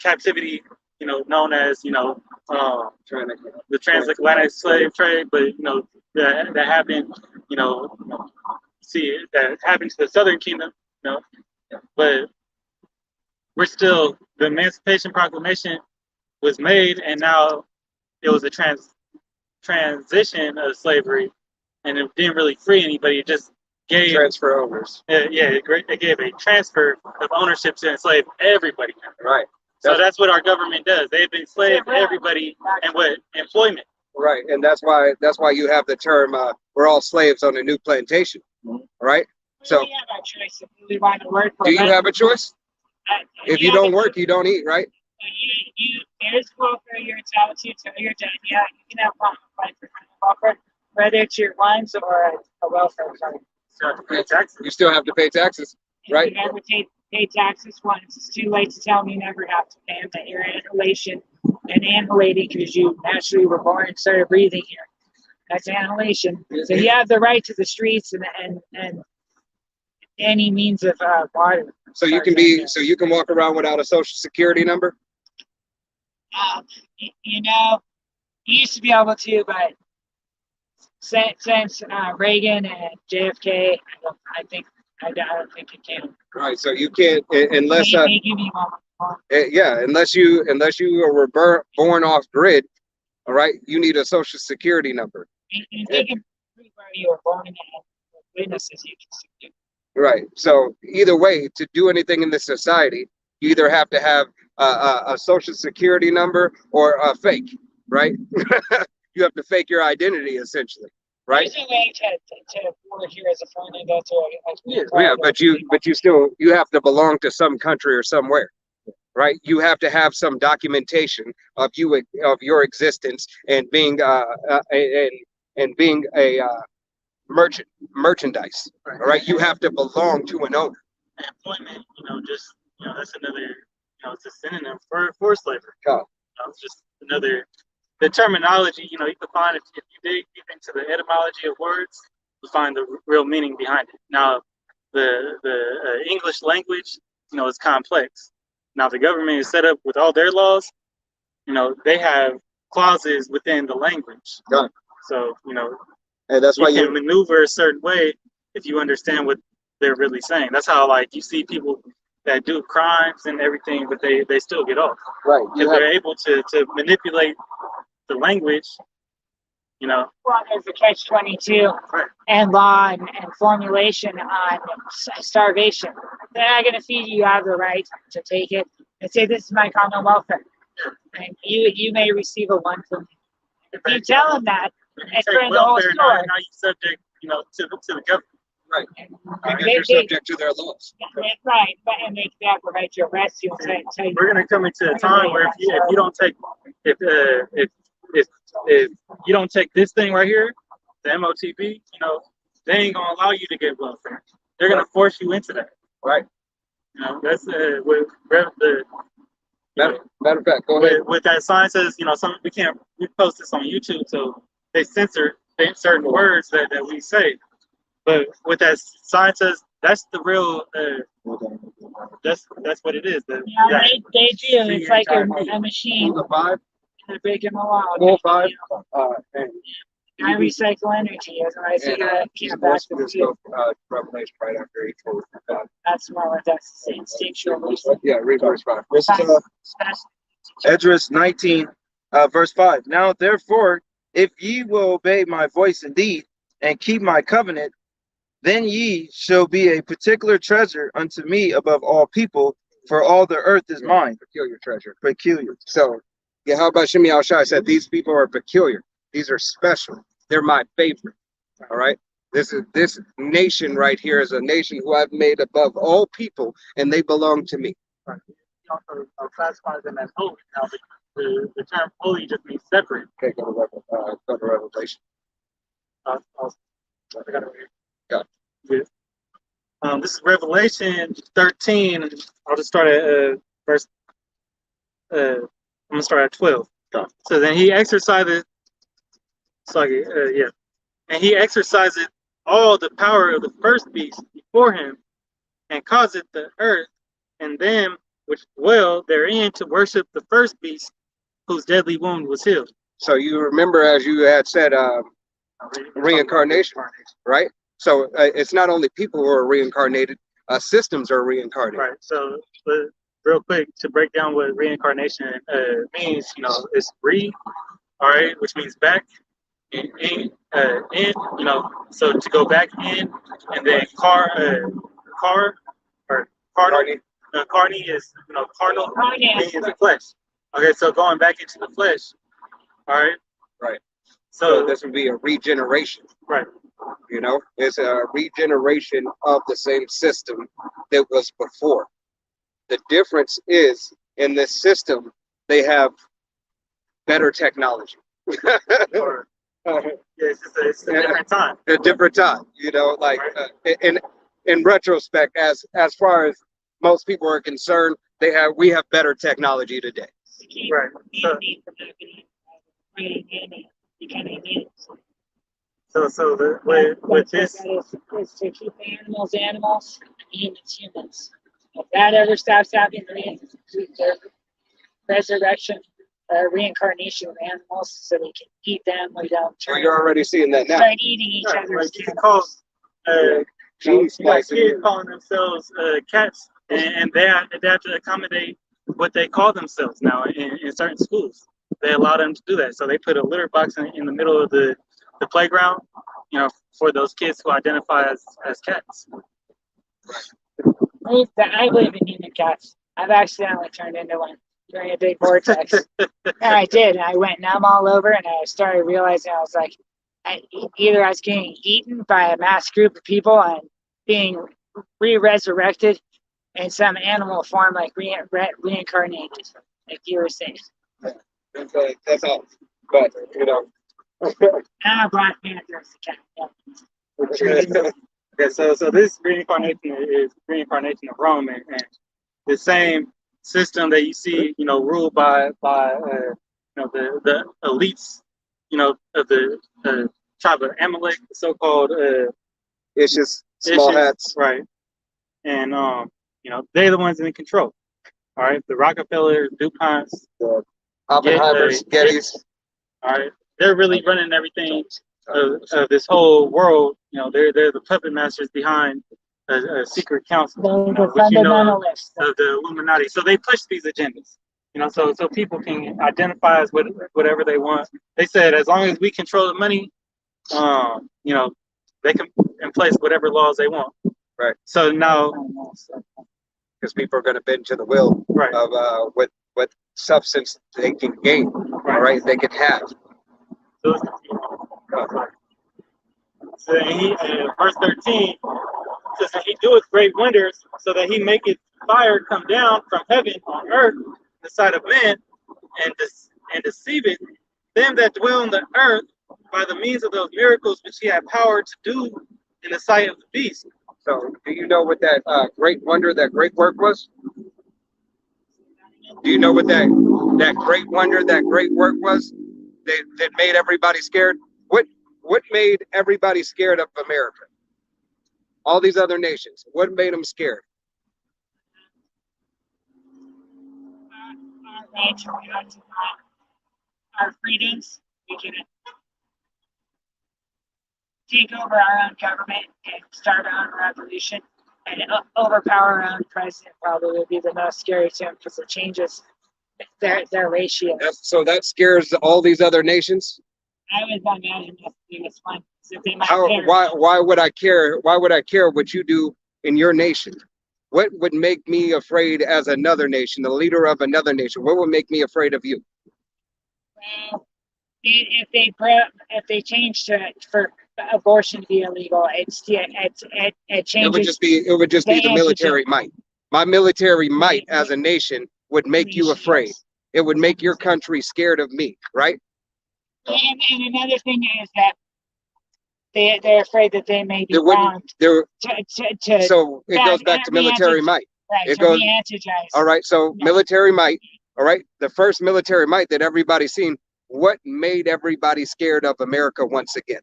captivity, known as the transatlantic slave trade, but that happened, that happened to the Southern Kingdom, but we're still, the Emancipation Proclamation was made, and now it was a transition of slavery, and it didn't really free anybody. It just gave Transfer overs. it gave a transfer of ownership to enslave everybody. Right. So that's what our government does. They've enslaved everybody, and what employment. Right. And that's why you have the term we're all slaves on a new plantation. Right? So we have our choice if we want to work for do you it. have a choice? If you don't work, you don't eat, right? There's welfare you're entitled to till you're done. Yeah, you can have welfare, whether it's your ones or a welfare card. So you have to pay taxes. You still have to pay taxes, right? If you never pay taxes once, it's too late to tell them you never have to pay them, that you're annihilation and annihilated because you naturally were born and started breathing here. That's annihilation. So you have the right to the streets and any means of water. So you can walk around without a social security number? You used to be able to, but since Reagan and JFK, I don't think it can. Right. So you can't unless They give you one. unless you were born off grid, all right, you need a social security number. And they can prove where you were born and witnesses you can see. Right. So either way, to do anything in this society, you either have to have a social security number or a fake, right? You have to fake your identity essentially, right? There's a way to work here as a foreign and go to Yeah, but you have to belong to some country or somewhere, right? You have to have some documentation of your existence and being being a merchandise. All right, you have to belong to an owner. Employment, that's another, it's a synonym for slavery. Oh. It's just another, the terminology, you can find, if you dig deep into the etymology of words, you find the real meaning behind it. Now, the English language, is complex. Now, the government is set up with all their laws, they have clauses within the language. Yeah. So, And that's why you can maneuver a certain way if you understand what they're really saying. That's how, you see people that do crimes and everything, but they still get off. right. If they're able to manipulate the language You know, Well, there's a catch-22 Right. and law and formulation on starvation. They're not going to feed you. You have the right to take it and say, this is my common welfare. And you may receive a one from me. If you tell them that, if you and take for the whole welfare, now, store, now you subject, you know, to the government. Right. Because they- you're they- subject to their laws. right, but and they have the right to arrest you and tell you. We're gonna come into a time where if you don't take if you don't take this thing right here, the MOTB, you know, they ain't gonna allow you to get welfare. They're gonna force you into that. Right. You know, that's with the Matter of fact, go ahead. with that sign says, you know, we post this on YouTube, so they censor certain words that we say. But with that sign says, that's the real that's what it is. Yeah, they do. It's like a machine. Rule of 5, They're breaking the law. Rule 5, and I recycle energy, otherwise you can't back let's the just field. go Revelation right after each one. That's more like that's instinctual reason. Yeah, read verse 5. This is Esdras 19, verse 5. Now, therefore, if ye will obey my voice indeed, and keep my covenant, then ye shall be a particular treasure unto me above all people, for all the earth is mine. Peculiar treasure. Peculiar. So, yeah, how about Shimei Al-Shai said, these people are peculiar. These are special. They're my favorite. All right. This nation right here is a nation who I've made above all people, and they belong to me. also classify them as holy. Now, the term holy just means separate. Okay, go to Revelation. I gotta read. Got it. This is Revelation 13. I'll just start at verse. I'm gonna start at 12. So then he exercises. And he exercised all the power of the first beast before him, and caused the earth and them which dwell therein to worship the first beast, whose deadly wound was healed. So you remember, as you had said, reincarnation, right? So it's not only people who are reincarnated, systems are reincarnated. Right. So, real quick, to break down what reincarnation means, you know, it's re, all right, which means back, and in, you know, so to go back in, and then carnal is, you know, carnal means the flesh. Okay, so going back into the flesh, all right. Right. So this would be a regeneration. Right. You know, it's a regeneration of the same system that was before. The difference is in this system, they have better technology. It's a different time. A different time, you know, like in retrospect, as far as most people are concerned, we have better technology today. Right. So with this is to keep animals, and humans. If that ever stops happening, the resurrection or reincarnation of animals, so they can eat them. We don't. Well, you're already seeing that now. Start eating each other's. like you can call you got kids calling themselves cats, and they have to accommodate what they call themselves now in certain schools. They allow them to do that. So they put a litter box in the middle of the playground, you know, for those kids who identify as cats. I believe in human cats. I've accidentally turned into one during a big vortex. And I did. And I went numb all over, and I started realizing I was like, either I was getting eaten by a mass group of people and being re-resurrected in some animal form, like reincarnated, like you were saying. That's all. But, you know. Black Panther is the cat. Okay, so this reincarnation is reincarnation of Rome, and the same system that you see, you know, ruled by you know, the elites, you know, of the tribe of Amalek, the so-called it's just small hats, right? And you know, they're the ones in control. All right, the Rockefellers, DuPonts, Oppenheimers, Gettys. All right, they're really running everything of this whole world. You know, they're the puppet masters behind a secret council. The fundamentalists. Of the Illuminati. So they push these agendas. You know, so people can identify as whatever they want. They said as long as we control the money, you know, they can in place whatever laws they want. Right. So now, Because people are going to bend to the will right, of what substance they can gain. All right, they can have. so, so in verse 13 says that he doeth great wonders, so that he maketh fire come down from heaven on earth, in the sight of men, and deceiveth them that dwell on the earth by the means of those miracles which he had power to do in the sight of the beast. So, do you know what that great wonder, that great work was? Do you know what that great wonder, that great work was that made everybody scared? What made everybody scared of America? All these other nations. What made them scared? Our rights, our freedoms, we can take over our own government and start our own revolution and overpower our own president probably would be the most scary to him because it changes their ratio. So that scares all these other nations. I would imagine that's the biggest one. So they might How? care. Why would I care? Why would I care what you do in your nation? What would make me afraid as another nation, the leader of another nation? What would make me afraid of you? Well, if they change for abortion to be illegal, it changes. It would just be the military might. My military might as a nation would make you afraid. It would make your country scared of me, right? And another thing is that they're afraid that they may be wrong. So it goes back to military might. Right, it goes. All right. So military might. All right. The first military might that everybody's seen. What made everybody scared of America once again?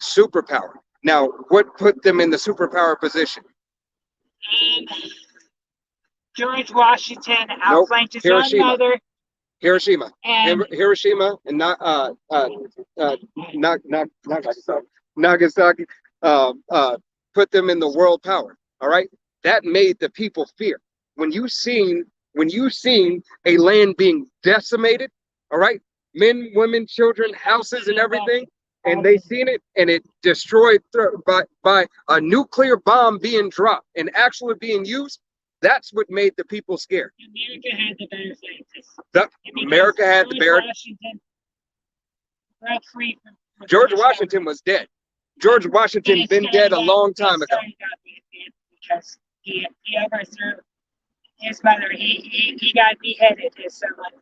Superpower. Now, what put them in the superpower position? George Washington outflanked his own mother. Hiroshima. And Hiroshima and Nagasaki put them in the world power. All right. That made the people fear. When you seen a land being decimated, all right, men, women, children, houses, and everything, and they seen it, and it destroyed by a nuclear bomb being dropped and actually being used. That's what made the people scared. America had the better scientists. America had the better. George Washington was dead. George Washington been dead a long time ago. Because he overthrew his mother. He got beheaded as someone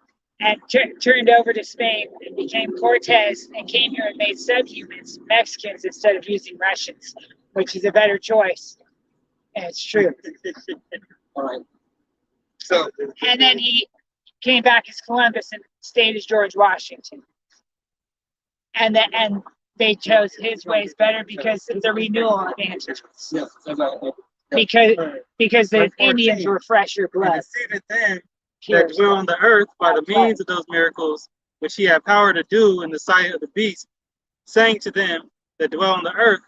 and turned over to Spain and became Cortez and came here and made subhumans Mexicans instead of using Russians, which is a better choice. And it's true. All right. So. And then he came back as Columbus and stayed as George Washington. And they chose his ways better because of the renewal advantages. Yes. Because the Indians were fresher blood. And deceiveth them that dwell on the earth by the means of those miracles which he had power to do in the sight of the beast, saying to them that dwell on the earth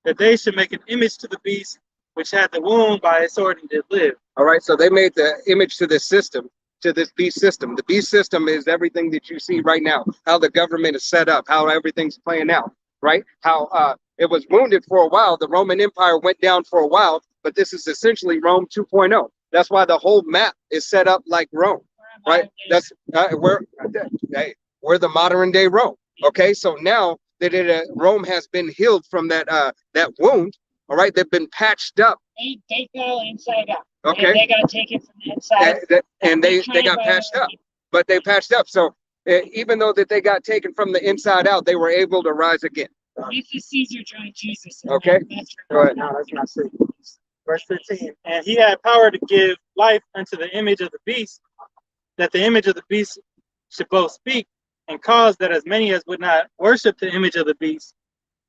that they should make an image to the beast which had the wound by its sword and did live. All right, so they made the image to this system, to this beast system. The beast system is everything that you see right now, how the government is set up, how everything's playing out, right? How it was wounded for a while. The Roman Empire went down for a while, but this is essentially Rome 2.0. That's why the whole map is set up like Rome, right? That's we're the modern day Rome. Okay, so now that Rome has been healed from that wound, all right, they've been patched up. They go inside out. Okay, they got taken from the inside, and they got patched up, but they patched up. So even though that they got taken from the inside out, they were able to rise again. This is Caesar joined Jesus. Okay, go ahead. No, that's not true. Verse 15. And he had power to give life unto the image of the beast, that the image of the beast should both speak and cause that as many as would not worship the image of the beast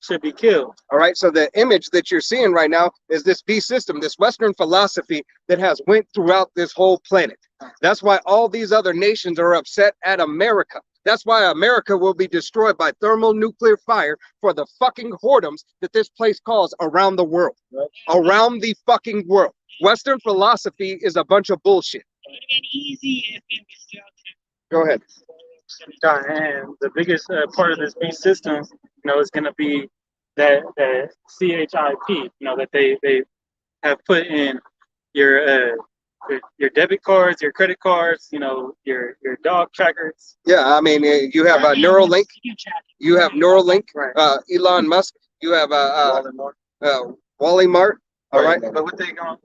should be killed. All right, so the image that you're seeing right now is this beast system, this Western philosophy that has went throughout this whole planet. That's why all these other nations are upset at America. That's why America will be destroyed by thermonuclear fire for the fucking whoredoms that this place calls around the world. Around the fucking world. Western philosophy is a bunch of bullshit. would have been easy if it was still Go ahead. And the biggest part of this beast system, is going to be that CHIP, that they have put in your debit cards, your credit cards, your dog trackers. Yeah, I mean, you have a Neuralink. You have Neuralink. Right. Elon Musk. You have Wally Mart. All right. But what they gonna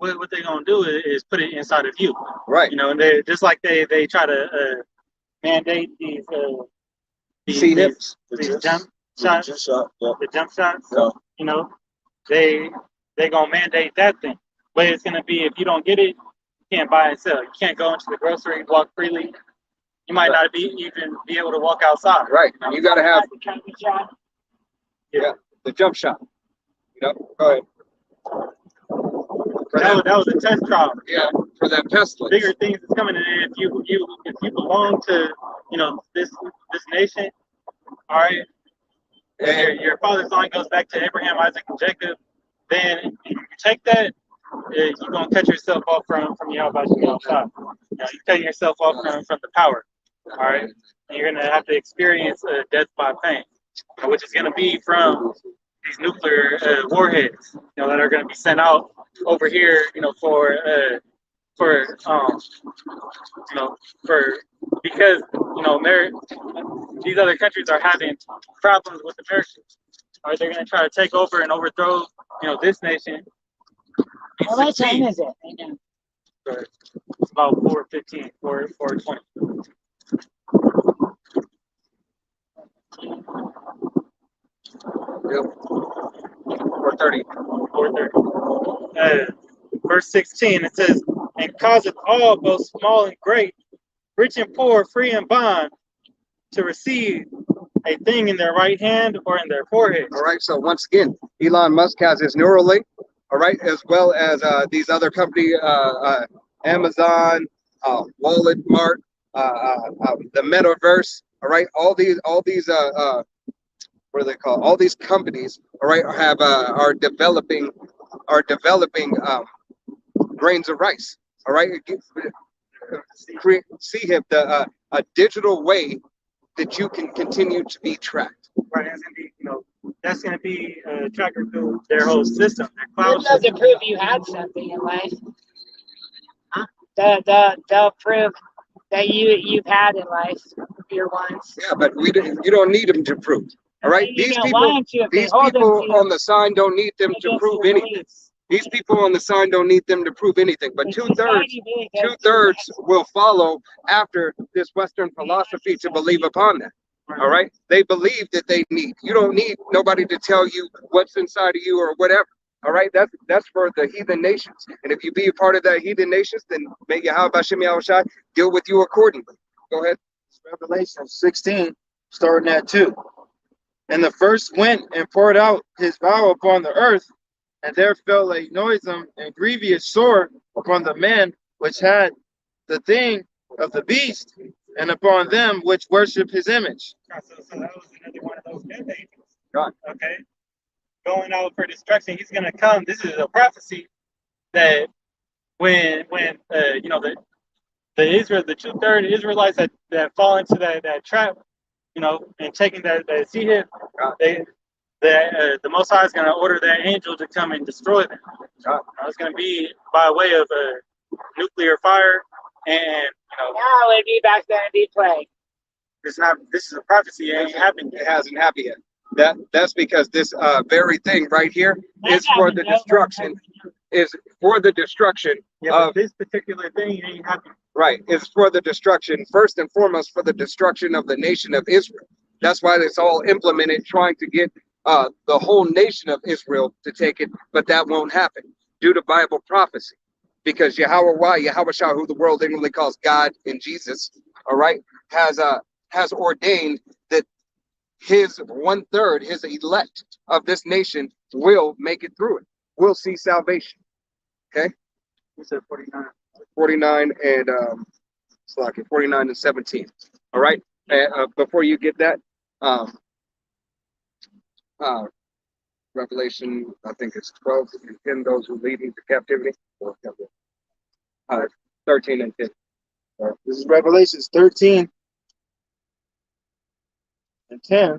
do is put it inside of you. Right. And they just like they try to mandate these C-hips. these jump shots, the jump shots. Yeah. They gonna mandate that thing. But it's gonna be, if you don't get it, you can't buy and sell. You can't go into the grocery, walk freely. You might not even be able to walk outside. Right. You got to have Yeah. the jump shot. Go ahead. That was a test trial. Yeah, for that pestilence. Bigger things is coming. And if you belong to this nation, all right, and your father's line goes back to Abraham, Isaac, and Jacob, then if you take that, you're gonna cut yourself off from Yahweh. You're cutting yourself off from the power. All right, and you're gonna have to experience death by pain, which is gonna be from these nuclear warheads, that are gonna be sent out over here, because these other countries are having problems with Americans. All right, they're gonna try to take over and overthrow, this nation. Well, what time is it? I know. It's about 4:15, 4:20. Yep. 4:30. 4:30. Verse 16, it says, "And causeth all, both small and great, rich and poor, free and bond, to receive a thing in their right hand or in their forehead." All right. So once again, Elon Musk has his Neuralink. All right, as well as these other companies, Amazon, Walmart, the Metaverse. All right, all these what are they called? All these companies, all right, are developing grains of rice. All right, see him a digital way that you can continue to be tracked. Right, that's gonna be a tracker through their whole system, their cloud It doesn't system. prove you had something in life. Huh? They'll prove that you've had in life your ones. Yeah, but you don't need them to prove. All right, these people on the sign don't need them to prove anything. These people on the sign don't need them to prove anything. But two-thirds will follow after this Western philosophy to believe upon that. All right, they believe that they need. You don't need nobody to tell you what's inside of you or whatever. All right, that's for the heathen nations. And if you be a part of that heathen nations, then may Yahweh Hashem Yahushai deal with you accordingly. Go ahead. Revelation 16, starting at 2. And the first went and poured out his vow upon the earth, and there fell a noisome and grievous sore upon the man which had the thing of the beast, and upon them which worship his image. So that was another one of those death angels. God. Okay. Going out for destruction. He's gonna come. This is a prophecy that when the Israel, the 2/3 Israelites that fall into that trap, and taking that sea hit, the Most High is gonna order that angel to come and destroy them. It's gonna be by way of a nuclear fire, and Now it'd be back then, it'd be plague. this is a prophecy. It ain't happened It yet. hasn't happened yet. That's because this very thing right here is for the destruction. Is for the destruction Yeah, of but this particular thing ain't happened. right. Is for the destruction first and foremost for the destruction of the nation of Israel. That's why it's all implemented, trying to get the whole nation of Israel to take it, but that won't happen due to Bible prophecy. Because Yahweh Shah, who the world inwardly calls God and Jesus, all right, has ordained that his 1/3, his elect of this nation, will make it through it. Will see salvation. Okay, He said 49. 49 and 49 and 17. All right. Before you get that, Revelation, I think it's 12 and 10. Those who lead into captivity. 13 and 10. This is Revelations 13 and 10.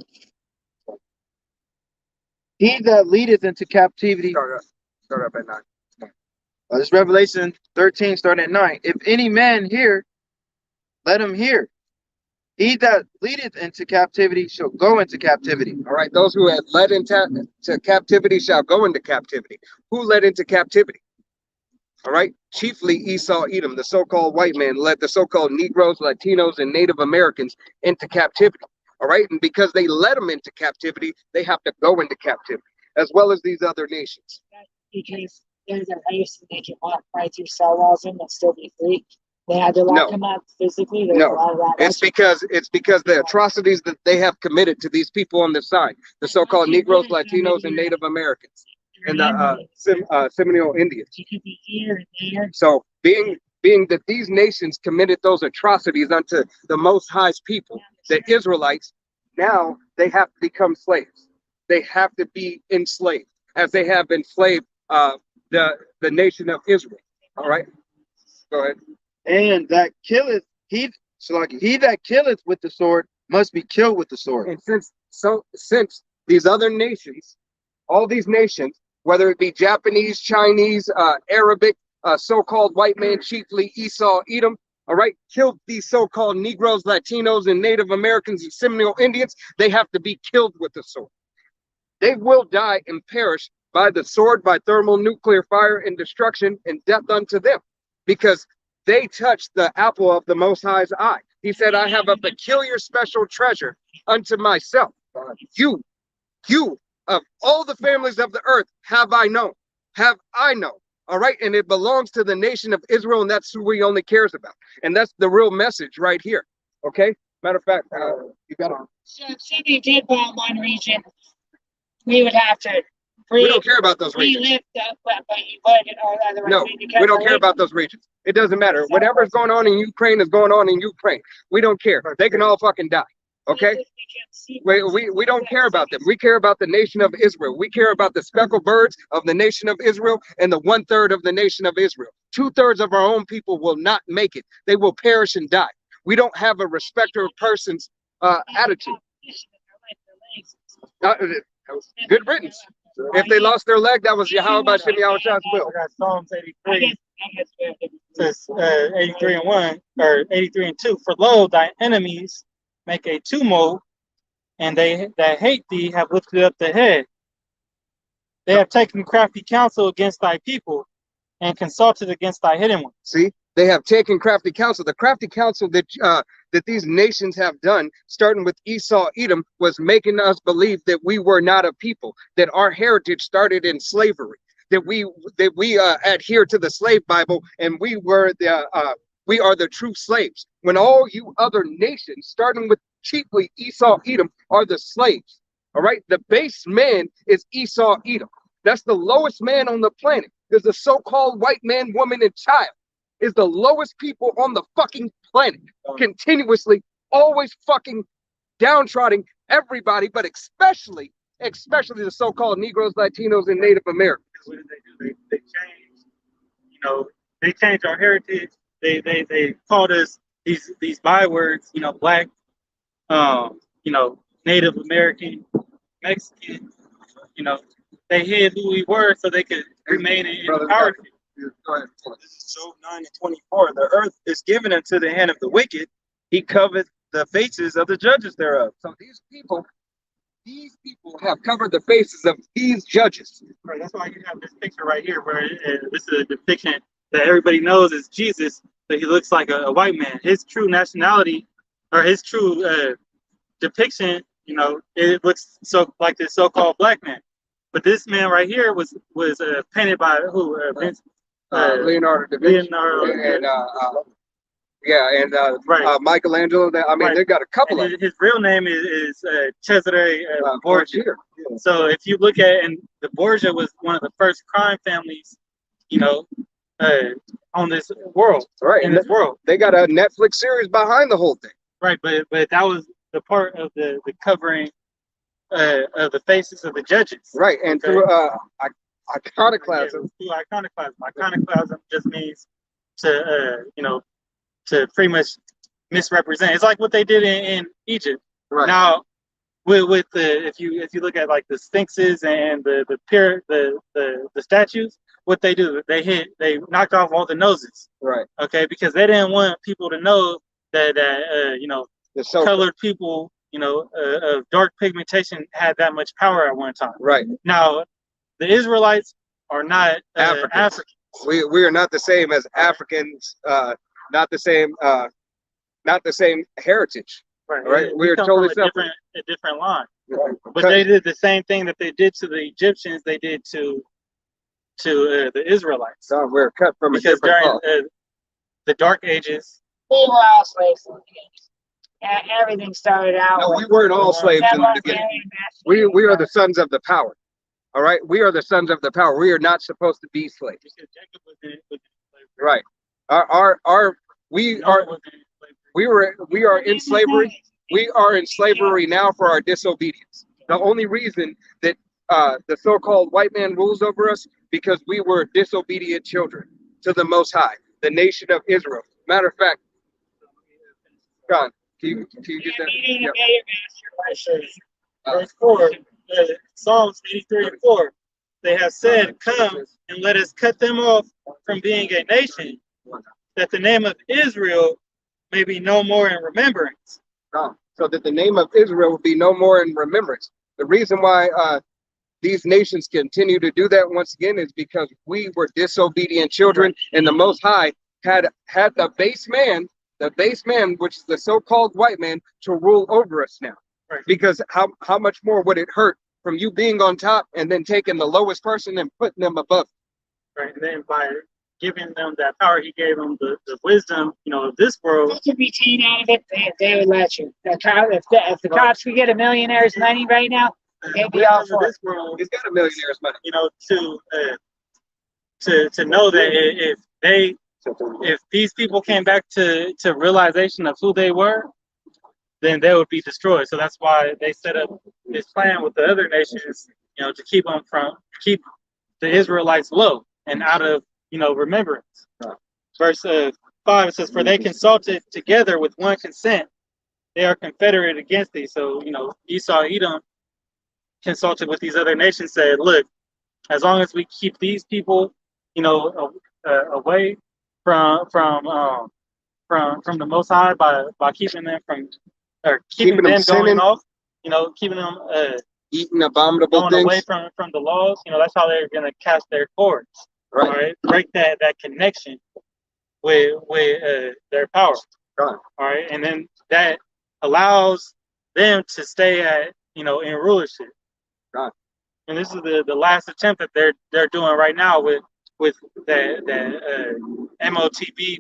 He that leadeth into captivity. Start up at 9. This is Revelation 13, starting at 9. If any man hear, let him hear. He that leadeth into captivity shall go into captivity. All right, those who have led into captivity shall go into captivity. Who led into captivity? All right, chiefly Esau Edom, the so-called white man, led the so-called Negroes, Latinos, and Native Americans into captivity. All right, and because they led them into captivity, they have to go into captivity, as well as these other nations. Because there's a race and they can walk right through cell walls and still be free. They had to lock them up physically. There's a lot of that. It's because the atrocities that they have committed to these people on this side, the so-called Negroes, Latinos, and Native Americans, and the Seminole Indians. You could be here and there. So being that these nations committed those atrocities unto the Most High's people, the Israelites, now they have to become slaves. They have to be enslaved, as they have enslaved the nation of Israel. All right, go ahead. And that killeth, he that killeth with the sword must be killed with the sword. And since these other nations, all these nations, whether it be Japanese, Chinese, Arabic, so-called white man, chiefly Esau Edom, all right, killed these so-called Negroes, Latinos, and Native Americans and Seminole Indians, they have to be killed with the sword. They will die and perish by the sword, by thermonuclear fire and destruction and death unto them, because they touched the apple of the Most High's eye. He said, I have a peculiar special treasure unto myself. You of all the families of the earth have I known. All right. And it belongs to the nation of Israel. And that's who he only cares about. And that's the real message right here. Okay. Matter of fact, you got to. So if somebody did bomb one region, we would have to. We don't care about those regions. No, we don't care about those regions. It doesn't matter. Whatever's going on in Ukraine is going on in Ukraine. We don't care. They can all fucking die. Okay? We don't care about them. We care about the nation of Israel. We care about the speckled birds of the nation of Israel and the 1/3 of the nation of Israel. 2/3 of our own people will not make it. They will perish and die. We don't have a respecter of persons attitude. Good riddance. If they lost their leg, that was Yahweh Bashem Yahweh's will. Psalms 83. Says 83 and 1 or 83 and 2. For lo, thy enemies make a tumult, and they that hate thee have lifted up the head. They have taken crafty counsel against thy people, and consulted against thy hidden ones. See, they have taken crafty counsel. The crafty counsel that these nations have done, starting with Esau Edom, was making us believe that we were not a people, that our heritage started in slavery, that we adhere to the slave Bible, and we are the true slaves. When all you other nations, starting with chiefly Esau Edom, are the slaves. All right, the base man is Esau Edom. That's the lowest man on the planet. Because the so-called white man, woman, and child is the lowest people on the fucking planet, continuously, always fucking downtrodden everybody, but especially the so-called Negroes, Latinos, and Native Americans. What did they do? They changed, they changed our heritage. They called us these bywords, black, Native American, Mexican, they hid who we were so they could remain in power. This is Job 9 and 24. The earth is given into the hand of the wicked. He covered the faces of the judges thereof. So these people have covered the faces of these judges. Right, that's why you have this picture right here, where this is a depiction that everybody knows is Jesus, but he looks like a white man. His true nationality, or his true depiction, it looks so like this so-called black man. But this man right here was painted by who? Leonardo da Vinci. Right. Michelangelo. Right. They got a couple of. His real name is Cesare Borgia. Yeah. So if you look at, and the Borgia was one of the first crime families, on this world. Right. In this world, they got a Netflix series behind the whole thing. Right, but that was the part of the covering of the faces of the judges. Right, and through iconoclasm. Yeah, through iconoclasm. Iconoclasm just means to to pretty much misrepresent. It's like what they did in Egypt. Right. Now, with the if you look at like the sphinxes and the statues, what they do, they knocked off all the noses. Right. Okay, because they didn't want people to know that The so colored people, of dark pigmentation had that much power at one time. right. Now, the Israelites are not Africans. African. We are not the same as Africans. Not the same heritage. Right, we are come totally from separate. a different line. Right. But they did the same thing that they did to the Egyptians. They did to the Israelites, So we're cut from a because different during cloth. the Dark Ages, We were all slaves in the beginning. And everything started out No, with we weren't all slaves in the beginning. We are the sons of the power. All right, we are the sons of the power. We are not supposed to be slaves. because Jacob was in slavery. Right. We are in slavery. We are in slavery now for our disobedience. The only reason that the so-called white man rules over us because we were disobedient children to the Most High, the nation of Israel. Matter of fact, John, can you get that? Yeah. Yep. Verse 4, Psalms 83 and 4. They have said, "Come and let us cut them off from being a nation, that the name of Israel may be no more in remembrance." So that the name of Israel will be no more in remembrance. The reason why these nations continue to do that once again is because we were disobedient children, and the Most High had the base man, which is the so-called white man, to rule over us now. Right. Because how much more would it hurt from you being on top and then taking the lowest person and putting them above? Right. And then by giving them that power, he gave them the wisdom, of this world. They could retain out of it, they would let you. If the cops could get a millionaire's money right now, they'd be all for this it. world, He's got a millionaire's money. to know that if these people came back to realization of who they were, then they would be destroyed. So that's why they set up this plan with the other nations, to keep the Israelites low and out of remembrance. Verse 5, it says, "For they consulted together with one consent; they are confederate against thee." So Esau, Edom consulted with these other nations, said, "Look, as long as we keep these people, away from the Most High by keeping them Keeping them going sinning. off, keeping them Eating abominable going things. away from the laws, that's how they're gonna cast their cords, Right. all right? Break that connection with their power, Right. all right? And then that allows them to stay in rulership. Right. And this is the last attempt that they're doing right now with the MOTB,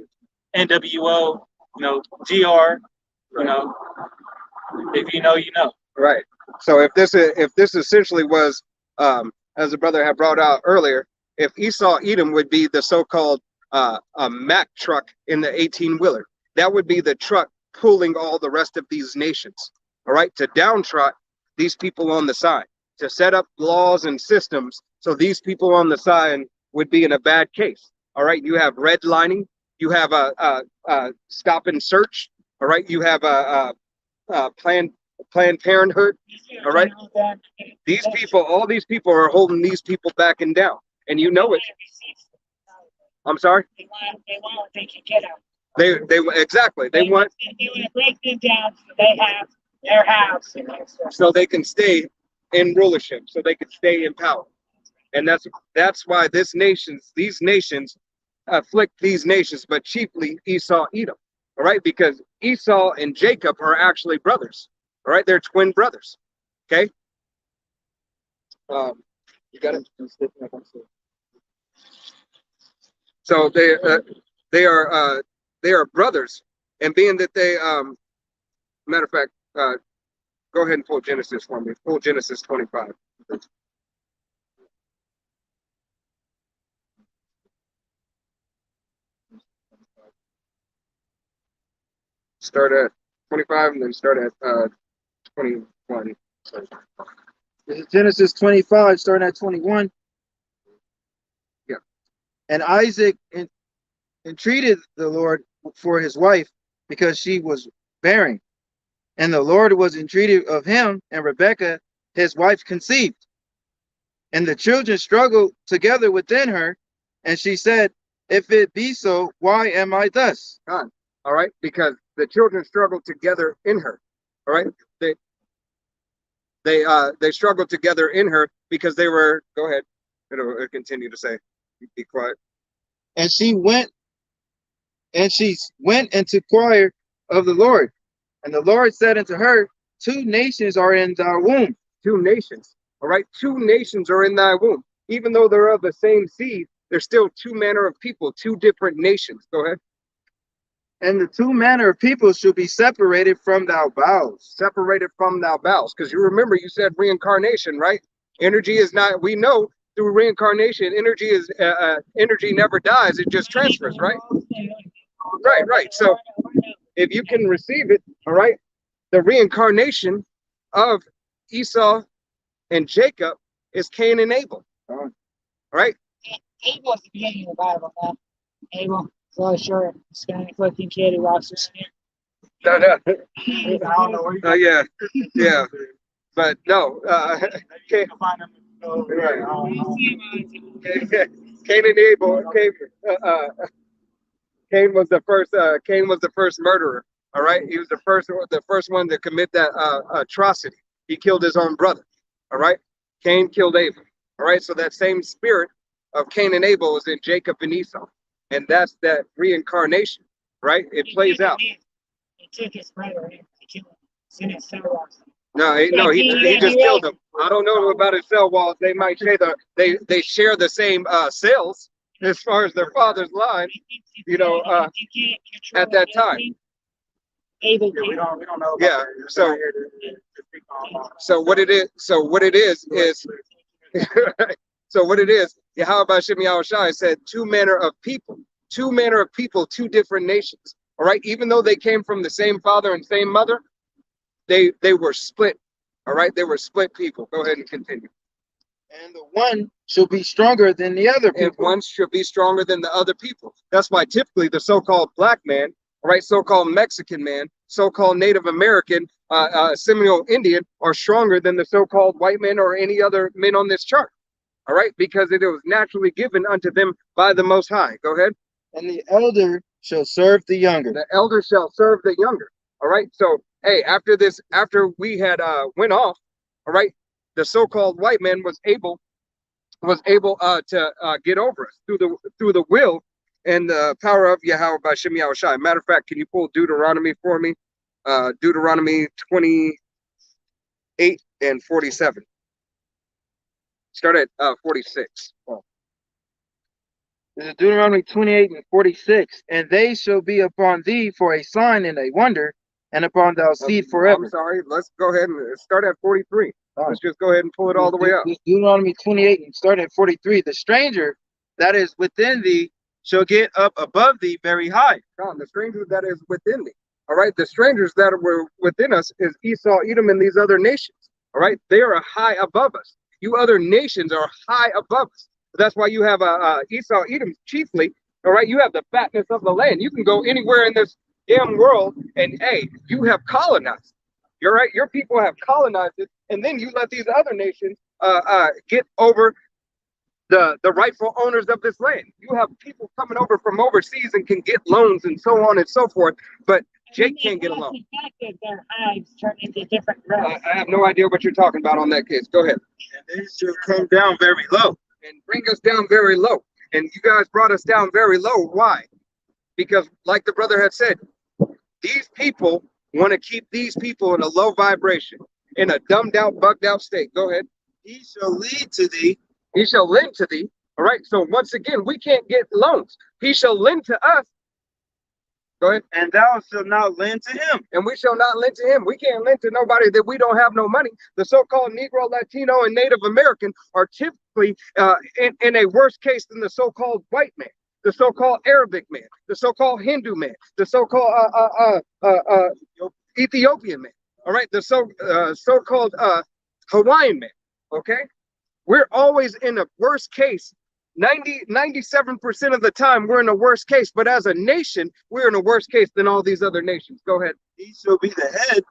NWO, GR, if you know, you know. Right. So if this essentially was, as the brother had brought out earlier, if Esau Edom would be the so-called a Mack truck in the 18-wheeler, that would be the truck pulling all the rest of these nations. All right, to downtrot these people on the side, to set up laws and systems so these people on the side would be in a bad case. All right, you have redlining, you have a stop and search. All right, you have a Planned Parenthood. All right, all these people are holding these people back and down, and you know it. I'm sorry. They want what they can get out. They exactly. They want to break them down so they have their house and their stuff. so they can stay in rulership, so they can stay in power, and that's why these nations afflict these nations, but chiefly Esau, Edom. All right, because Esau and Jacob are actually brothers. All right, they're twin brothers. Okay. You got it. So they are brothers, and being that they matter of fact, go ahead and pull Genesis for me. Pull Genesis 25. Start at 25 and then start at 21. This is Genesis 25, starting at 21. Yeah. And Isaac entreated the Lord for his wife, because she was bearing. And the Lord was entreated of him, and Rebekah his wife conceived. And the children struggled together within her, and she said, if it be so, why am I thus? All right, because the children struggled together in her. All right, they struggled together in her because they were. Go ahead. It'll continue to say. Be quiet. And she went into choir of the Lord. And the Lord said unto her, two nations are in thy womb. Two nations. All right, two nations are in thy womb. Even though they're of the same seed, they're still two manner of people, two different nations. Go ahead. And the two manner of people shall be separated from thy bowels. Separated from thy bowels. Because you remember you said reincarnation, right? Energy is not, we know through reincarnation, energy never dies, it just transfers, right? Right. So if you can receive it, all right, the reincarnation of Esau and Jacob is Cain and Abel. All right. Abel is the beginning of the Bible, man. Abel, really short, Hispanic looking kid who walks with Smith. No. I don't know where you Yeah. But no, Cain, can find them. right. I don't know. Cain and Abel. Cain was the first. Cain was the first murderer. All right, he was the first one to commit that atrocity. He killed his own brother. All right, Cain killed Abel. All right, so that same spirit of Cain and Abel was in Jacob and Esau, and that's that reincarnation. Right, it plays out. He took his brother in to kill him. It's in his cell walls. No, he just killed him. I don't know about his cell walls. They might say they share the same cells as far as their father's line. You know, at that time. Abel, Yeah, we don't know. Yeah, so what it is, so what it is, Yahweh Shem Yahushai said two manner of people, two different nations. All right, even though they came from the same father and same mother, they were split. All right, they were split people. Go ahead and continue. And the one shall be stronger than the other people. And one should be stronger than the other people. That's why typically the so-called black man, all right, so-called Mexican man, so-called Native American, Seminole Indian are stronger than the so-called white man or any other men on this chart. All right, because it was naturally given unto them by the Most High. Go ahead. And the elder shall serve the younger. The elder shall serve the younger. All right, so hey, after we had went off, all right, the so-called white man was able to get over us through the will and the power of Yahweh by Shem Yahushai. Matter of fact, can you pull Deuteronomy for me? Deuteronomy 28 and 47. Start at 46. Oh. This is Deuteronomy 28 and 46. And they shall be upon thee for a sign and a wonder, and upon thy seed forever. I'm sorry. Let's go ahead and start at 43. Let's just go ahead and pull it all the way up. Deuteronomy 28 and start at 43. The stranger that is within thee shall get up above thee very high. God, the stranger that is within thee. All right. The strangers that were within us is Esau, Edom, and these other nations. All right. They are high above us. You other nations are high above us. That's why you have Esau, Edom chiefly. All right. You have the fatness of the land. You can go anywhere in this damn world and hey, you have colonized. You're right. Your people have colonized it, and then you let these other nations get over the rightful owners of this land. You have people coming over from overseas and can get loans and so on and so forth, but Jake can't get a loan. Their hives turn into different growths. I have no idea what you're talking about on that case. Go ahead. And they shall come down very low. And bring us down very low. And you guys brought us down very low. Why? Because like the brother had said, these people want to keep these people in a low vibration, in a dumbed out, bugged out state. Go ahead. He shall lead to thee. He shall lend to thee. All right. So once again, we can't get loans. He shall lend to us. Go ahead. And thou shalt not lend to him. And we shall not lend to him. We can't lend to nobody that we don't have no money. The so-called Negro, Latino, and Native American are typically in a worse case than the so-called white man, the so-called Arabic man, the so-called Hindu man, the so-called Ethiopian man. All right, the so-called Hawaiian man. Okay, we're always in a worse case 97% of the time, we're in a worse case. But as a nation, we're in a worse case than all these other nations. Go ahead. He shall be the head.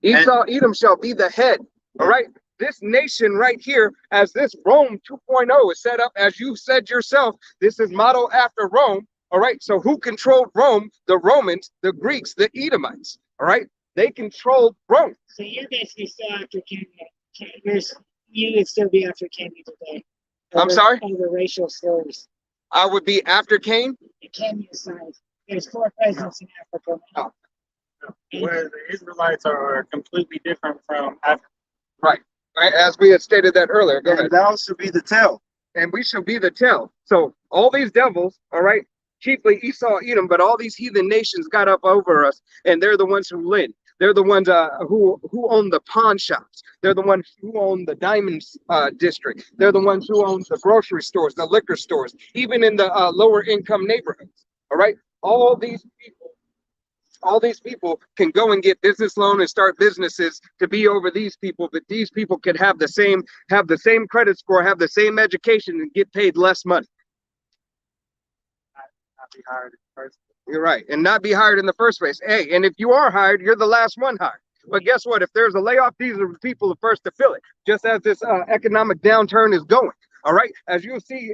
Esau, Edom shall be the head. All right. This nation right here, as this Rome 2.0 is set up, as you said yourself, this is modeled after Rome. All right. So who controlled Rome? The Romans, the Greeks, the Edomites. All right. They controlled Rome. So you're basically still after Kenya. You would still be after Kenya today. I'm sorry? Over racial slurs. I would be after Cain. The Kenya side. There's 4 presidents in Africa now. Where the Israelites are completely different from Africa. Right. As we had stated that earlier. Go ahead. And thou shalt be the tail. And we shall be the tail. So all these devils, all right, chiefly Esau, Edom, but all these heathen nations got up over us, and they're the ones who lend. They're the ones who own the pawn shops. They're the ones who own the diamonds district. They're the ones who own the grocery stores, the liquor stores, even in the lower income neighborhoods. All right, all these people can go and get business loan and start businesses to be over these people, but these people can have the same credit score, have the same education, and get paid less money. Not be hired first. You're right, and not be hired in the first place. Hey, and if you are hired, you're the last one hired. But guess what? If there's a layoff, these are the people the first to feel it. Just as this economic downturn is going. All right, as you'll see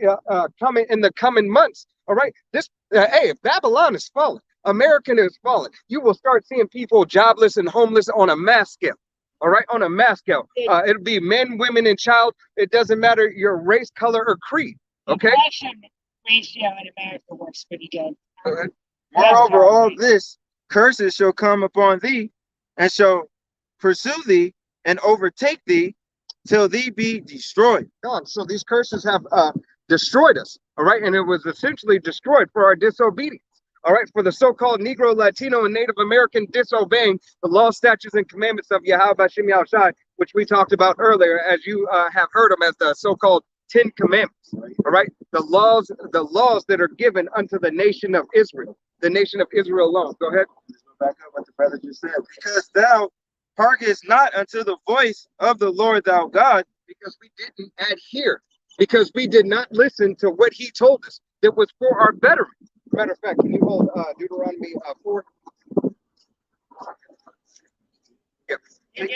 coming in the coming months. All right, this hey, if Babylon is falling, America is falling, you will start seeing people jobless and homeless on a mass scale. All right, on a mass scale. It'll be men, women, and child. It doesn't matter your race, color, or creed. Okay. The ratio in America works pretty good. Moreover, all this curses shall come upon thee, and shall pursue thee, and overtake thee, till thee be destroyed. God, so these curses have destroyed us. All right, and it was essentially destroyed for our disobedience. All right, for the so-called Negro, Latino, and Native American disobeying the law, statutes, and commandments of Yahweh Bashim Yahushai, which we talked about earlier, as you have heard them as the so-called 10 Commandments. All right, the laws that are given unto the nation of Israel, the nation of Israel alone. Go ahead. Let's go back up what the brother just said. Because thou hearkenest not unto the voice of the Lord thou God. Because we didn't adhere. Because we did not listen to what he told us. That was for our betterment. Matter of fact, can you hold Deuteronomy 4? Yep. You know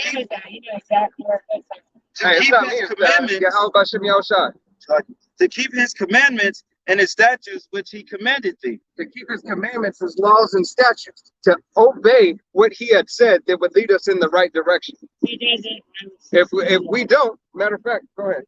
exactly where it fits. Hey, it's not me. It's to keep his commandments and his statutes which he commanded thee. To keep his commandments, his laws, and statutes. To obey what he had said that would lead us in the right direction. He doesn't. If we don't, matter of fact, go ahead.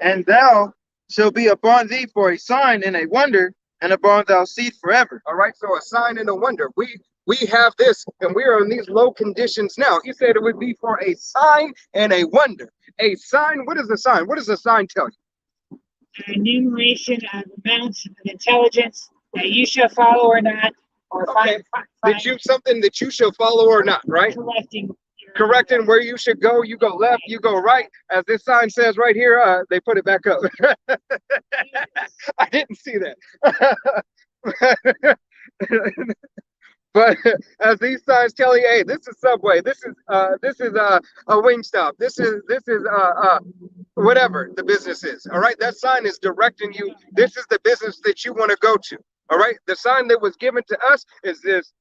And thou shall be upon thee for a sign and a wonder, and upon thy seed forever. All right, so a sign and a wonder. We have this, and we are in these low conditions now. He said it would be for a sign and a wonder. A sign, what is a sign? What does a sign tell you? An enumeration of amounts of intelligence that you shall follow or not, or Okay. Something that you shall follow or not, right? Correcting where you should go. You go left, you go right. As this sign says right here, they put it back up. I didn't see that. But as these signs tell you, hey, this is Subway, this is a Wingstop, this is whatever the business is. All right, that sign is directing you. This is the business that you want to go to. All right, the sign that was given to us is this.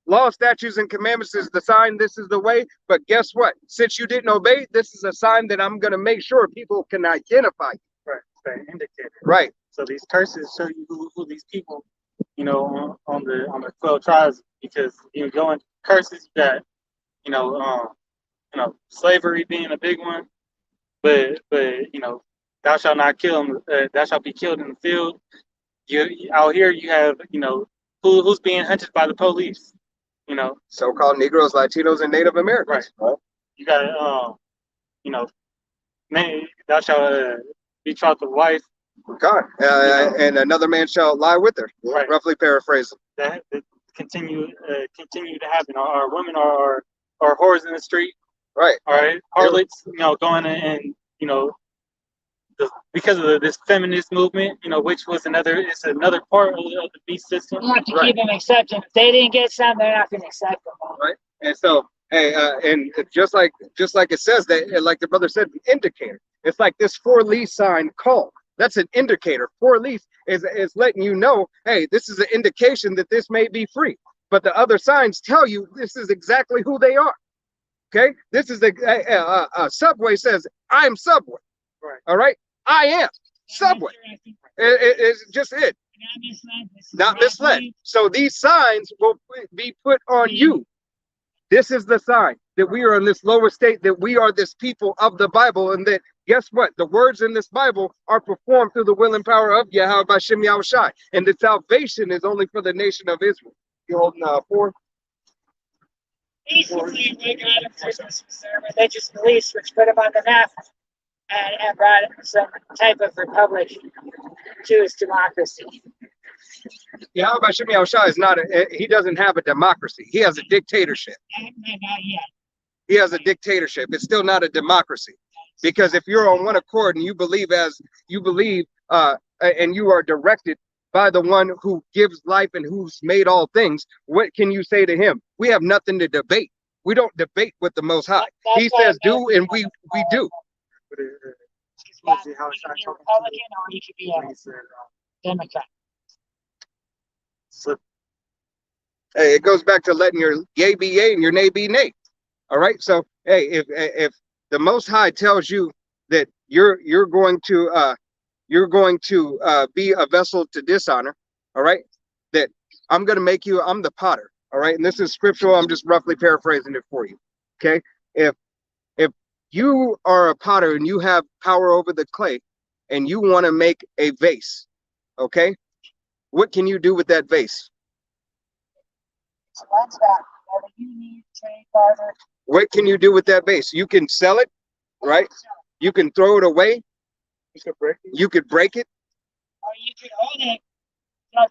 Law, statutes, and commandments is the sign. This is the way. But guess what? Since you didn't obey, this is a sign that I'm going to make sure people can identify. Right, the indicator. Right. So these curses show you who these people, you know, on the 12 tribes, because you go into curses that, you know, slavery being a big one, but you know, thou shalt not kill him. Thou shalt be killed in the field. You out here, you have, you know, who's being hunted by the police. You know, So-called Negroes, Latinos, and Native Americans. Right. You got you know, man, thou shalt be betrothed of wife. God, and another man shall lie with her. Right. Roughly paraphrasing. That continue to happen. Our women are whores in the street. Right. All right. Harlots, you know, going and you know, because of this feminist movement, you know, which was another part of the beast system. You have to keep them accepting. If they didn't get some, they're not going to accept them. Right. And so, hey, and just like it says that, like the brother said, the indicator. It's like this 4 Lee sign called. That's an indicator. Four leaf is letting you know, hey, this is an indication that this may be free. But the other signs tell you this is exactly who they are. Okay, this is the Subway says, I'm Subway. Right. All right, I am Subway. It's just it. Not misled. So these signs will be put on you. This is the sign that we are in this lower state, that we are this people of the Bible, and that guess what? The words in this Bible are performed through the will and power of Yahweh Bashem Yahushai, and the salvation is only for the nation of Israel. You holding four? Basically, we got him for some religious beliefs, which put him on the map and brought some type of republic to his democracy. Yahweh Bashem Yahushai is not he doesn't have a democracy. He has a dictatorship. Not yet. He has a dictatorship. It's still not a democracy. Because if you're on one accord and you believe and you are directed by the one who gives life and who's made all things, what can you say to him? We have nothing to debate. We don't debate with the Most High. He says do, and we do. Yeah, you can be a Republican or you could be a Democrat. So, Hey, it goes back to letting your yay be yay and your nay be nay. All right. So hey, if the Most High tells you that you're going to be a vessel to dishonor, all right, that I'm going to make you, I'm the potter, all right, and this is scriptural, I'm just roughly paraphrasing it for you. Okay, if you are a potter and you have power over the clay and you want to make a vase, okay, what can you do with that vase? So that's that. Whatever you need, trade, barter. What can you do with that vase? You can sell it, right? You can throw it away. You could break it. Or you could hold it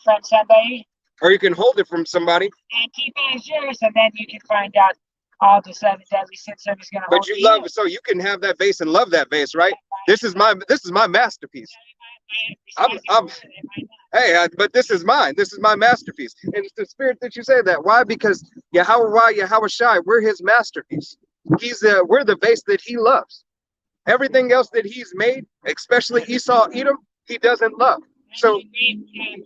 from somebody Or you can hold it from somebody. and keep it as yours, and then you can find out all the 7 deadly sins somebody's going to hold. But you love it, so you can have that vase and love that vase, right? This is my masterpiece. But this is mine. This is my masterpiece. And it's the spirit that you say that. Why? Because Yahweh Shai, we're his masterpiece. We're the vase that he loves. Everything else that he's made, especially Esau, Edom, he doesn't love. So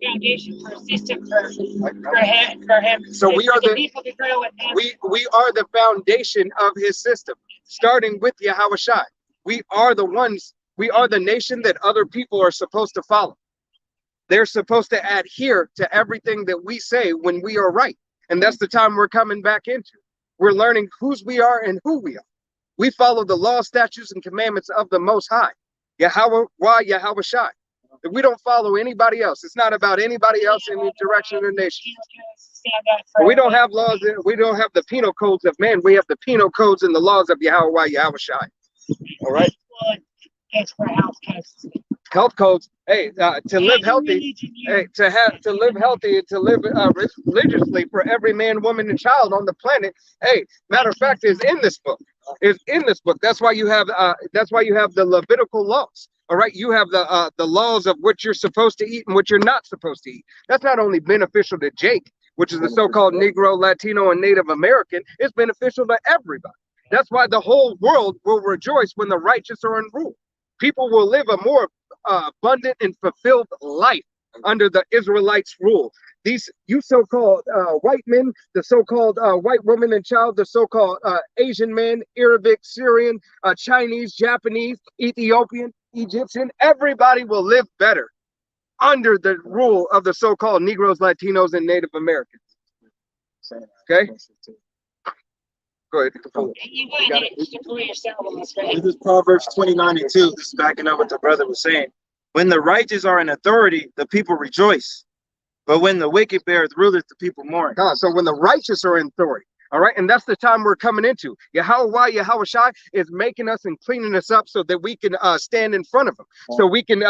foundation for a system for him. So we are the people to grow with him. we are the foundation of his system, starting with Yahweh Shai. We are the ones. We are the nation that other people are supposed to follow. They're supposed to adhere to everything that we say when we are right. And that's the time we're coming back into. We're learning whose we are and who we are. We follow the law, statutes, and commandments of the Most High. Yahweh Shai. We don't follow anybody else. It's not about anybody else in the direction of the nation. We don't have laws. We don't have the penal codes of man. We have the penal codes and the laws of Yahweh Shai. All right. It's for health codes. Health codes. Hey, to live healthy. Hey, to live healthy and to live religiously for every man, woman, and child on the planet. Hey, matter of fact, is in this book. Is in this book. That's why you have. That's why you have the Levitical laws. All right, you have the laws of what you're supposed to eat and what you're not supposed to eat. That's not only beneficial to Jake, which is the so-called Negro, Latino, and Native American. It's beneficial to everybody. That's why the whole world will rejoice when the righteous are in rule. People will live a more abundant and fulfilled life under the Israelites' rule. These you so-called white men, the so-called white woman and child, the so-called Asian man, Arabic, Syrian, Chinese, Japanese, Ethiopian, Egyptian, everybody will live better under the rule of the so-called Negroes, Latinos, and Native Americans. Okay? Go ahead. This is Proverbs 29:2. This is backing up what the brother was saying. When the righteous are in authority, the people rejoice. But when the wicked beareth rulers, the people mourn. So when the righteous are in authority, all right, and that's the time we're coming into. Yahweh Shai is making us and cleaning us up so that we can stand in front of him, so we can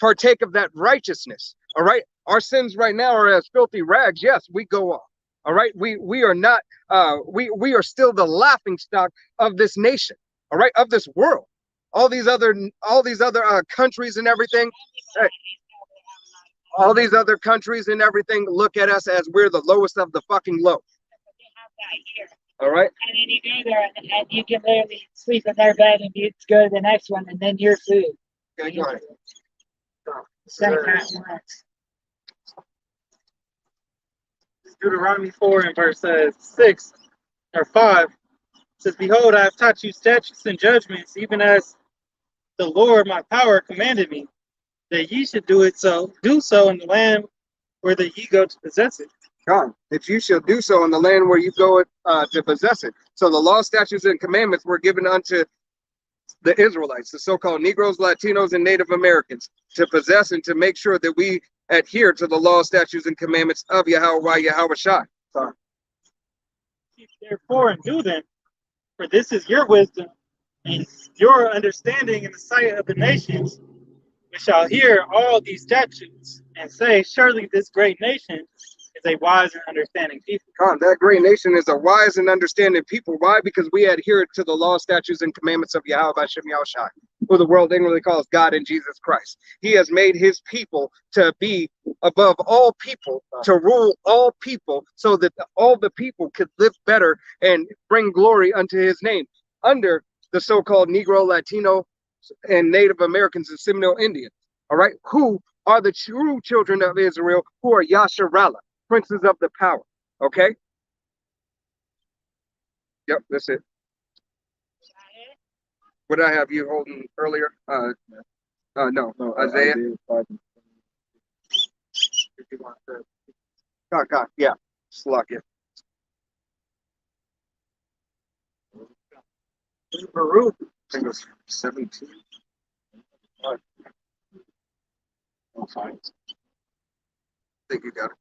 partake of that righteousness. All right, our sins right now are as filthy rags. Yes, we go off. All right, we are not. We are still the laughing stock of this nation. All right, of this world. All these other countries and everything. All these other countries and everything look at us as we're the lowest of the fucking low. All right. And then you go there and you can literally sleep in their bed and you go to the next one and then your food. Okay, go ahead. Second once. Deuteronomy 4 and verse 6 or 5 says, "Behold, I have taught you statutes and judgments, even as the Lord my power commanded me, that ye should do so in the land where that ye go to possess it." God, that you shall do so in the land where you go to possess it. So the law, statutes, and commandments were given unto the Israelites, the so-called Negroes, Latinos, and Native Americans, to possess and to make sure that we adhere to the law, statutes, and commandments of Yahweh Shai. Therefore, and do them, for this is your wisdom and your understanding in the sight of the nations, which shall hear all these statutes and say, surely this great nation is a wise and understanding people. God, that great nation is a wise and understanding people. Why? Because we adhere to the law, statutes, and commandments of Yahweh Shem Yahushai, who the world ignorantly calls God and Jesus Christ. He has made his people to be above all people, to rule all people, so that all the people could live better and bring glory unto his name under the so-called Negro, Latino, and Native Americans and Seminole Indians. All right, who are the true children of Israel, who are Yasharallah, princes of the power. Okay. Yep, that's it. What did I have you holding earlier? No, Isaiah. God, yeah, Slack it. Baruch, I think it was 17. I think you got it.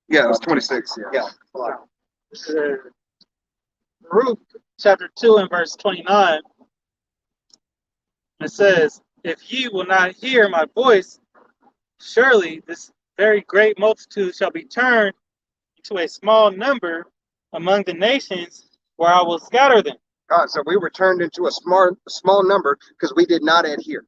Yeah, it was 26. Yeah. Baruch chapter 2 and verse 29. It says, if ye will not hear my voice, surely this very great multitude shall be turned into a small number among the nations where I will scatter them. God, so we were turned into a small number because we did not adhere.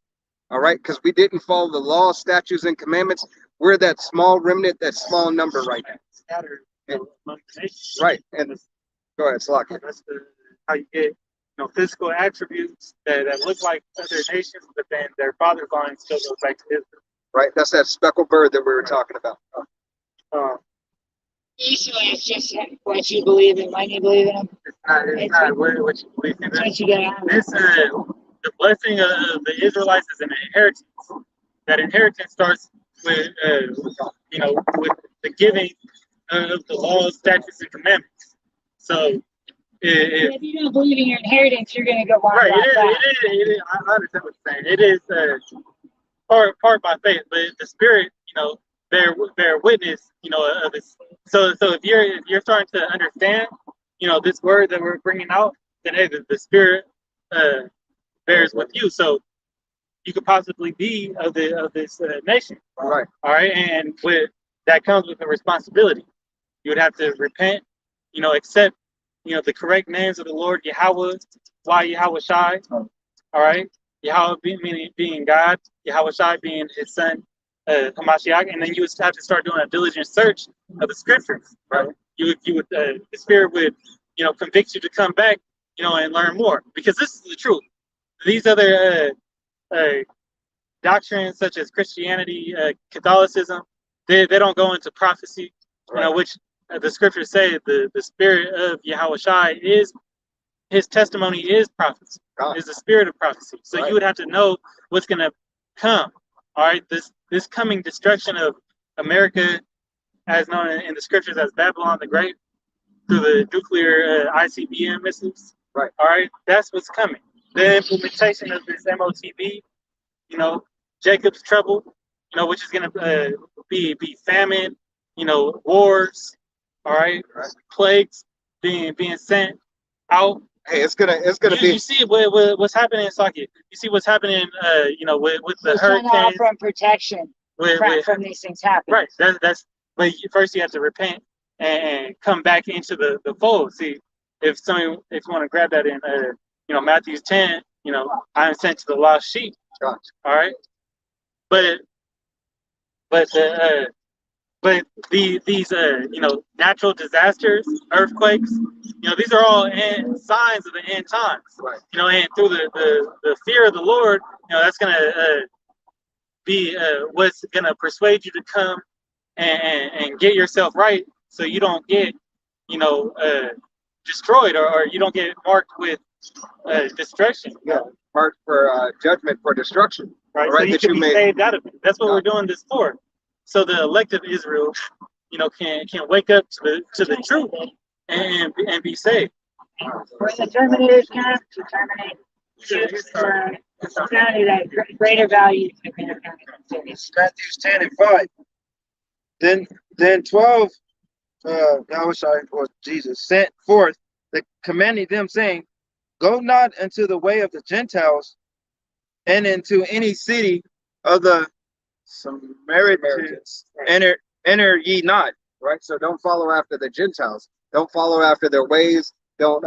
All right, because we didn't follow the law, statutes, and commandments. We're that small remnant, that small number right now. Scattered among the nations. Right, and go ahead, Slack. That's how you get physical attributes that look like other nations, but then their father's line still goes back to Israel. Right, that's that speckled bird that we were talking about. Usually it's just what you believe in, when you believe in them. It's not what you believe in. It's what you get out of it. This, the blessing of the Israelites is an inheritance. That inheritance starts with, with the giving of the laws, statutes, and commandments. So, if you don't believe in your inheritance, you're going to go right. It is. I understand what you're saying. It is part by faith, but the Spirit, bear witness, of this. So if you're starting to understand, this word that we're bringing out, then hey, the Spirit bears with you. So you could possibly be of this nation. Right. All right. And with that comes with a responsibility. You would have to repent, accept, the correct names of the Lord, Yahweh, Yahweh Shai. All right. Yahweh being God, Yahweh Shai being his son, Hamashiach, and then you would have to start doing a diligent search of the scriptures. Right. You would the Spirit would, convict you to come back, and learn more, because this is the truth. These other doctrines such as Christianity, Catholicism, they don't go into prophecy, which the scriptures say the Spirit of Yahweh Shai is, his testimony is prophecy, is the spirit of prophecy. So you would have to know what's going to come. All right, this coming destruction of America, as known in the scriptures as Babylon the Great, through the nuclear ICBM missiles. Right. All right, that's what's coming. The implementation of this MOTB, Jacob's trouble, which is going to be famine, wars, all right, plagues being sent out. Hey, it's gonna be. You see what's happening in Saki. You see what's happening, with the hurricanes. From protection from these things happening. Right. That's. But first you have to repent and come back into the fold. See, if you want to grab that in, Matthew 10, I am sent to the lost sheep. Gotcha. All right. But but these natural disasters, earthquakes, these are all signs of the end times. Right. And through the fear of the Lord, that's gonna be what's gonna persuade you to come and get yourself right, so you don't get destroyed, or you don't get marked with destruction. Yeah, marked for judgment, for destruction. Right. Right, So you that can you be may- saved out of it. That's what we're doing this for. So the elect of Israel, can wake up to the truth and be saved. When the Terminators come to terminate ships for humanity that greater value to mankind. Matthew 10 and 5. Then 12, Yahushua or Jesus sent forth, commanding them, saying, Go not into the way of the Gentiles, and into any city of the Samaritans. Enter ye not. Right, so don't follow after the Gentiles. Don't follow after their ways. Don't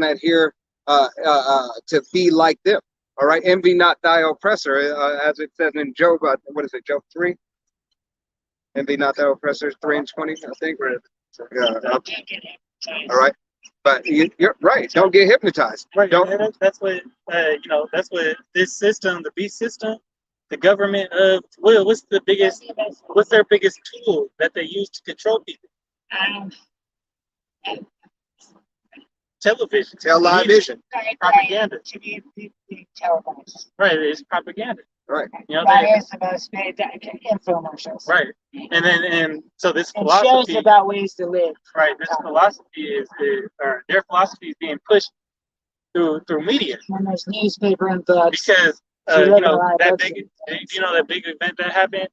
adhere to be like them. All right, envy not thy oppressor, as it says in Job. What is it, Job 3? Envy not thy oppressor, 3:20, I think. All right, but you're right. Don't get hypnotized. Right. Don't. That's what that's what this system, the beast system, the government of what's their biggest tool that they use to control people? Television. Television. Propaganda. To be televised. Right. It's propaganda. Right. That is the most made infomercials. Right. And so this And shows philosophy, about ways to live. right? This philosophy or their philosophy is being pushed through media, And there's newspaper and books. because So you look at a lot of that books. big event that happened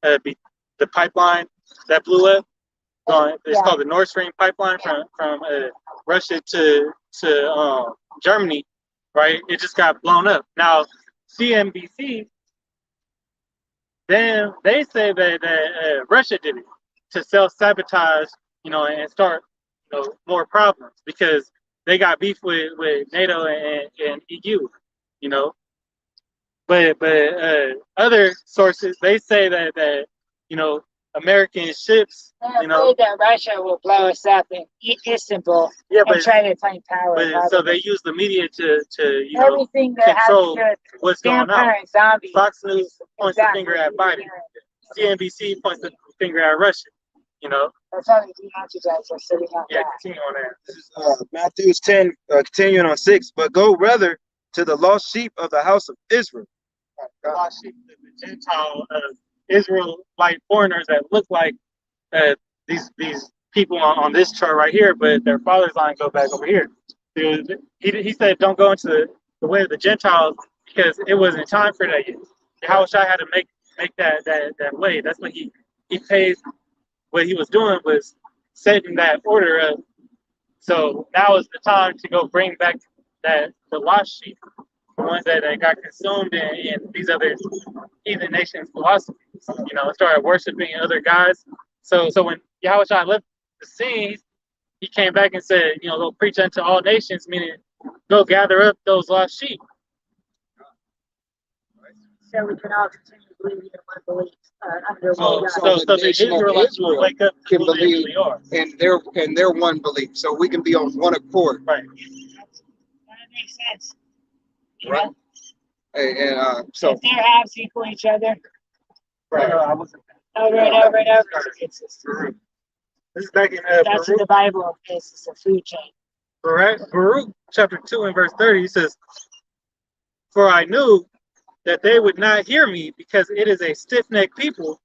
the pipeline that blew up. It's called the Nord Stream pipeline from Russia to Germany, right? It just got blown up. Now CNBC, then they say that Russia did it to self-sabotage, and start more problems, because they got beef with NATO and EU, but other sources, they say that American ships, They're afraid that Russia will blow us up in Istanbul and try to claim power. but so they use the media to everything that has to control do with what's going on. vampire and zombies. Fox News points the finger at Exactly. Biden. CNBC points the finger at Russia. That's how they demonetize us, so we have Yeah, that. continue on that. This is Matthew 10, continuing on 6. But go rather to the lost sheep of the house of Israel. The lost sheep, the Gentile Israelite foreigners that look like these people on this chart right here, but their father's line go back over here. He said, don't go into the way of the Gentiles, because it wasn't time for that yet. Yahushua had to make that way. That's what he paid. What he was doing was setting that order up. So now is the time to go bring back the lost sheep, the ones that got consumed in these other heathen nations' philosophies. Started worshiping other gods. So when Yahushua left the scene, he came back and said, go preach unto all nations, meaning go gather up those lost sheep. So we can all continue believing in one belief under So one so, God. so the nation of Israelites will Israel wake up to can who they believe really are. and their one belief, so we can be on one accord. Right. That makes sense. Right. And so if their halves equal each other Right. over and over and over, it's This is back in that's what the Bible is. It's a food chain. Baruch chapter 2 and verse 30. He says, "For I knew that they would not hear me, because it is a stiff-necked people,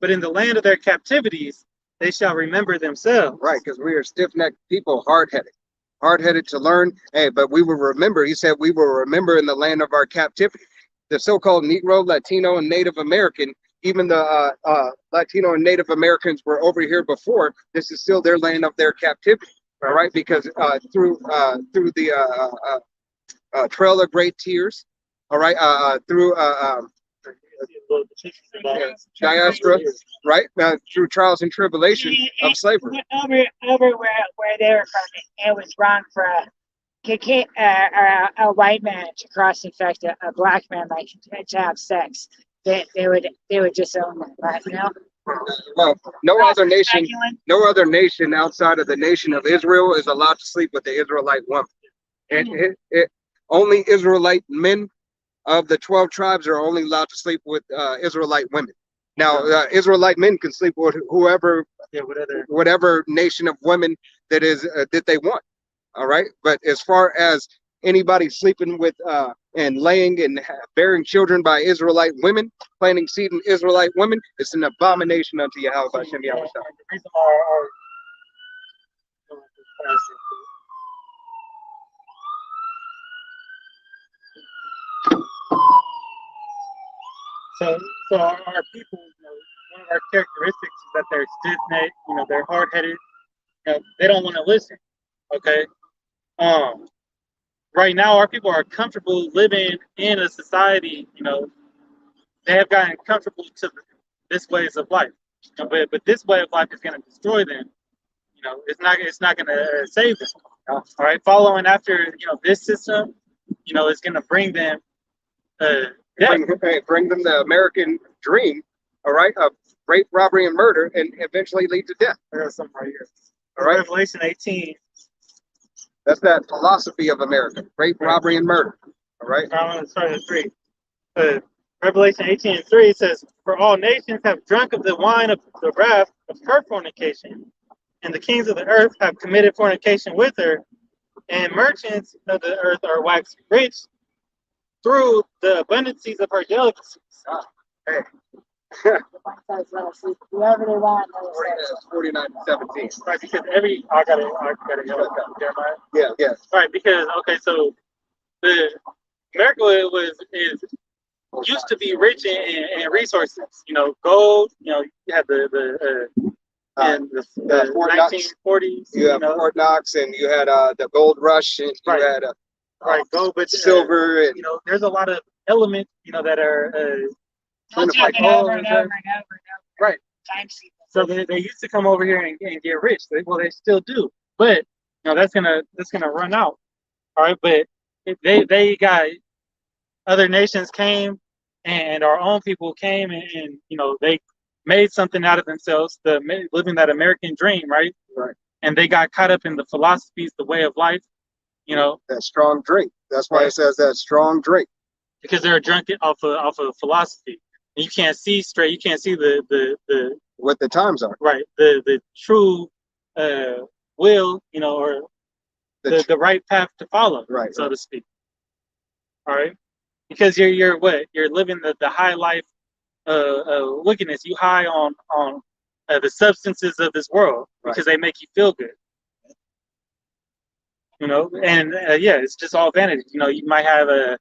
but in the land of their captivities they shall remember themselves." right, because we are stiff-necked people, hard-headed to learn. Hey, but we will remember. He said we will remember in the land of our captivity. The so-called Negro, Latino, and Native American, even the Latino and Native Americans were over here before. This is still their land of their captivity. All right, because through the Trail of Great Tears, all right, through diaspora, right, through trials and tribulation of slavery. Over where they were from, it was wrong for a white man to cross infect a black man, like to have sex. They would disown them, right? Well, no Ross other is nation, speculant. no other nation outside of the nation of Israel is allowed to sleep with the Israelite woman. Only Israelite men of the 12 tribes are only allowed to sleep with Israelite women. Now, Israelite men can sleep with whoever, Yeah, whatever nation of women that they want. All right, but as far as anybody sleeping with and laying and bearing children by Israelite women, planting seed in Israelite women, it's an abomination unto Yahweh Hashem Yahweh. the reason why so our people, one of our characteristics is that they're stiff-necked, they're hard-headed, they don't want to listen. Okay. Right now our people are comfortable living in a society, they have gotten comfortable to this ways of life. But this way of life is going to destroy them. It's not going to save them. All right, following after this system, is going to bring them Bring them the American dream, all right, of rape, robbery, and murder, and eventually lead to death. I got something right here. All right, Revelation 18. that's that philosophy of America: rape, robbery, and murder. All right. I'm going to start at 3. Revelation 18:3 says, "For all nations have drunk of the wine of the wrath of her fornication, and the kings of the earth have committed fornication with her, and merchants of the earth are waxed rich through the abundancies of her delicacies." Hey. Whoever they want. 49-17. Right, because I got it. Jeremiah. Yeah. Right, because so the America used to be rich in resources. Gold. You had the in the 1940s. You have Fort Knox, and you had the gold rush, and you had gold, but silver, and there's a lot of elements that are Over and over and over. Right. So they used to come over here and get rich. They still do, but that's gonna run out. All right, but they got other nations came, and our own people came, and they made something out of themselves, living that American dream, right? Right. And they got caught up in the philosophies, the way of life, that strong drink. That's why it says that strong drink. Because they're drunk off of philosophy. And you can't see straight. You can't see the what the times are. Right. The true will, or the right path to follow, right, so to speak. All right. Because you're living the high life wickedness. You high on the substances of this world because they make you feel good. And it's just all vanity. You might have a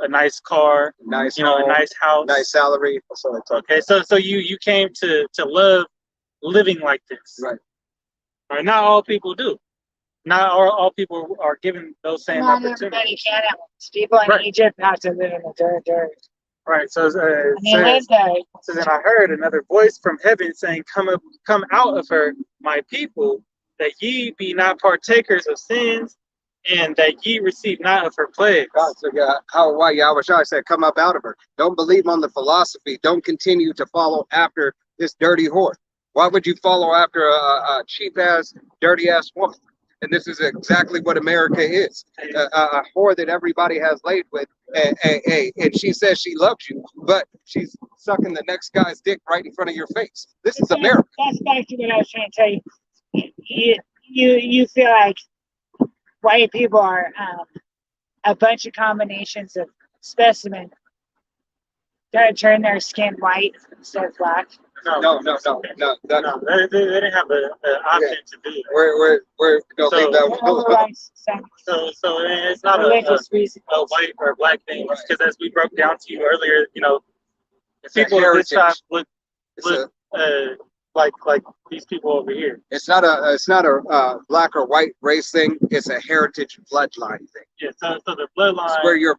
nice car, nice home, a nice house, nice salary. Okay, so you came to love living like this. Right. All right. Not all people do. Not all people are given those same opportunities. Everybody can at once. People in Egypt have to live in the dirt. Right. So they live there. So then I heard another voice from heaven saying, "Come out of her, my people, that ye be not partakers of sins, and that ye receive not of her plagues." God, so why Yahweh Shai said, "Come up out of her." Don't believe on the philosophy. Don't continue to follow after this dirty whore. Why would you follow after a cheap ass, dirty ass woman? And this is exactly what America is: a whore that everybody has laid with, and she says she loves you, but she's sucking the next guy's dick right in front of your face. This is America. That's back to what I was trying to tell you. You feel like white people are a bunch of combinations of specimens that turn their skin white instead of black. No. They didn't have an option to do it. We're gonna leave that one. So it's not a white or black thing, because as we broke down to you earlier, people of this tribe look like these people over here. It's not a black or white race thing. It's a heritage bloodline thing. Yeah. So the bloodline. It's where your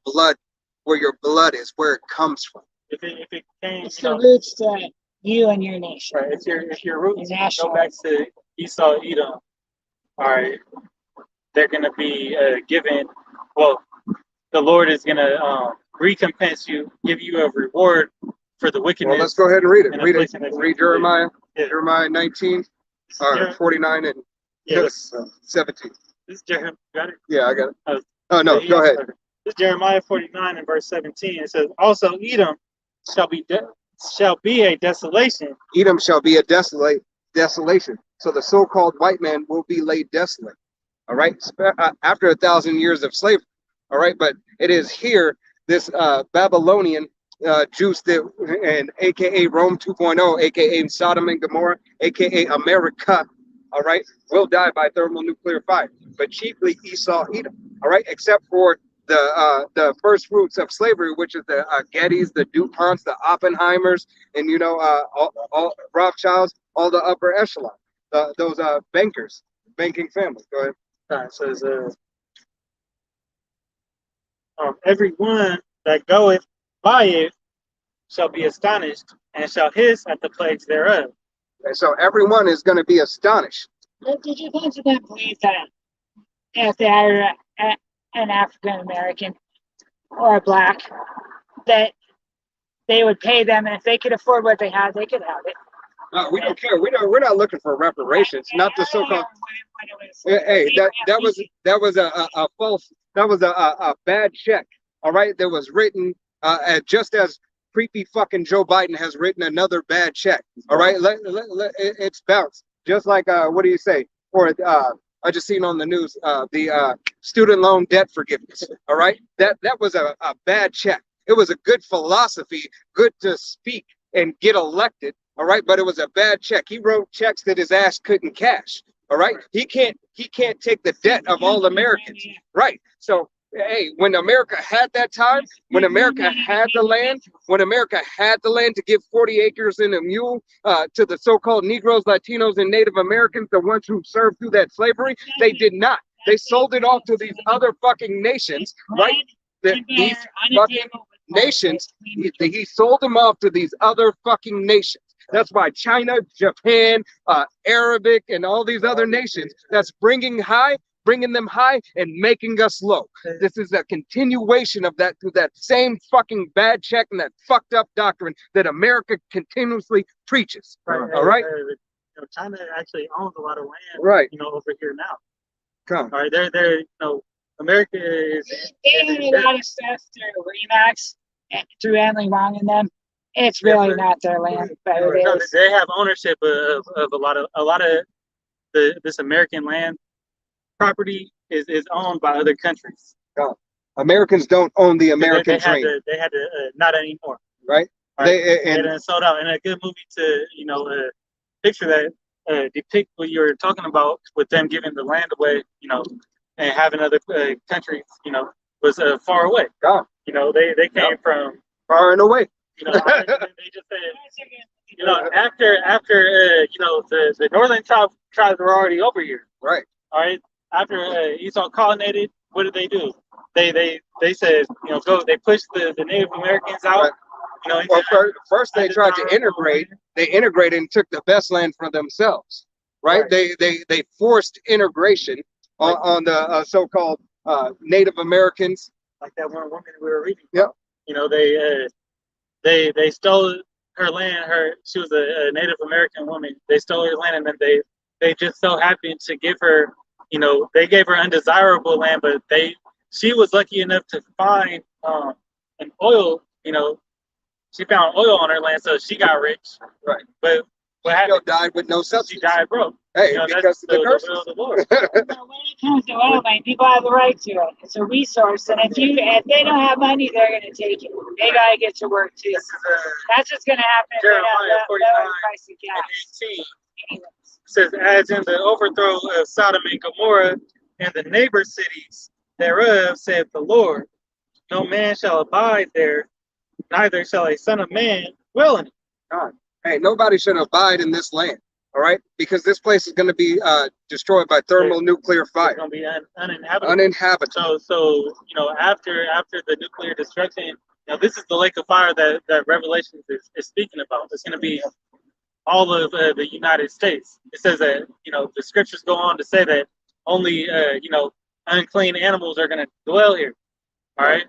blood is, where it comes from. If it came, it's the roots to you and your nation. Right. If your roots go back to Esau, Edom, all right, they're gonna be given. Well, the Lord is gonna recompense you, give you a reward for the wickedness. Well, let's go ahead and read it. and Read it. affliction that's Read gonna be. Jeremiah. Yeah. Jeremiah 19, or Jer- 49 and Yeah, 17. this is Jeremiah. Got it? Yeah, I got it. Oh, Oh, no, Yeah, go ahead. okay. This is Jeremiah 49 and verse 17. It says, "Also Edom shall be a desolation." Edom shall be a desolation. So the so-called white man will be laid desolate. All right, after 1,000 years of slavery. All right, but it is here this Babylonian Jews that, and AKA Rome 2.0, AKA Sodom and Gomorrah, AKA America. All right, will die by thermonuclear fire, but chiefly Esau, Edom. All right, except for the first fruits of slavery, which is the Gettys, the DuPonts, the Oppenheimers, and all Rothschilds, all the upper echelon, those bankers, banking families. Go ahead. It says, "Every one that goeth by it shall be astonished, and shall hiss at the plagues thereof." And so everyone is going to be astonished. Did you mention that believe that if they are an African American or a black, that they would pay them, and if they could afford what they had, they could have it? We don't care. We're not looking for reparations. Not the so-called. Hey, that was a false. That was a bad check. All right, that was written just as creepy fucking Joe Biden has written another bad check. All right, it's bounced. Just like what do you say? Or I just seen on the news the student loan debt forgiveness. All right, that was a bad check. It was a good philosophy, good to speak and get elected. All right, but it was a bad check. He wrote checks that his ass couldn't cash. All right, he can't take the debt of all Americans. Right. So hey, when America had that time, when America had the land, to give 40 acres and a mule to the so-called Negroes, Latinos, and Native Americans, the ones who served through that slavery, they did not. They sold it off to these other fucking nations, right? These fucking nations, he sold them off to these other fucking nations. That's why China, Japan, Arabic, and all these other nations, that's bringing them high and making us low. This is a continuation of that same fucking bad check and that fucked up doctrine that America continuously preaches. Right. All right. China actually owns a lot of land. Right. Over here now. Come. All right. They're America is. They own a lot of stuff through Remax, through Anley Wong and them. It's really not their land, but it is. They have ownership of a lot of this American land. Property is owned by other countries. God. Americans don't own the American dream. They had to not anymore. Right. They sold out. And a good movie to picture that depict what you were talking about with them giving the land away, and having other countries, was far away. God. They came from far and away. They just said, after the northern tribes were already over here. Right. All right. After Esau colonized, what did they do? They said, go. They pushed the Native Americans out. Right. Well, first they tried to integrate. They integrated and took the best land for themselves. Right. They forced integration on the so-called Native Americans. Like that one woman we were reading. Yep. They stole her land. She was a Native American woman. They stole her land, and then they just so happened to give her. They gave her undesirable land, but she was lucky enough to find an oil. She found oil on her land, so she got rich. Right. But what happened? Still died with no substance. She died broke. Hey, because of the curses. Will of the Lord. When it comes to oil, man, people have the right to it. It's a resource, and if they don't have money, they're going to take it. They got to get to work too. That's what's going to happen. Jeremiah 49 and 18. Says, as in the overthrow of Sodom and Gomorrah and the neighbor cities thereof, saith the Lord, no man shall abide there, neither shall a son of man dwell in it. God. Hey, nobody should abide in this land, all right? Because this place is going to be destroyed by thermonuclear fire. It's going to be uninhabitable. Uninhabitable. So after the nuclear destruction, this is the lake of fire that Revelation is speaking about. It's going to be all of the United States. It says that, the scriptures go on to say that only, unclean animals are going to dwell here. All right.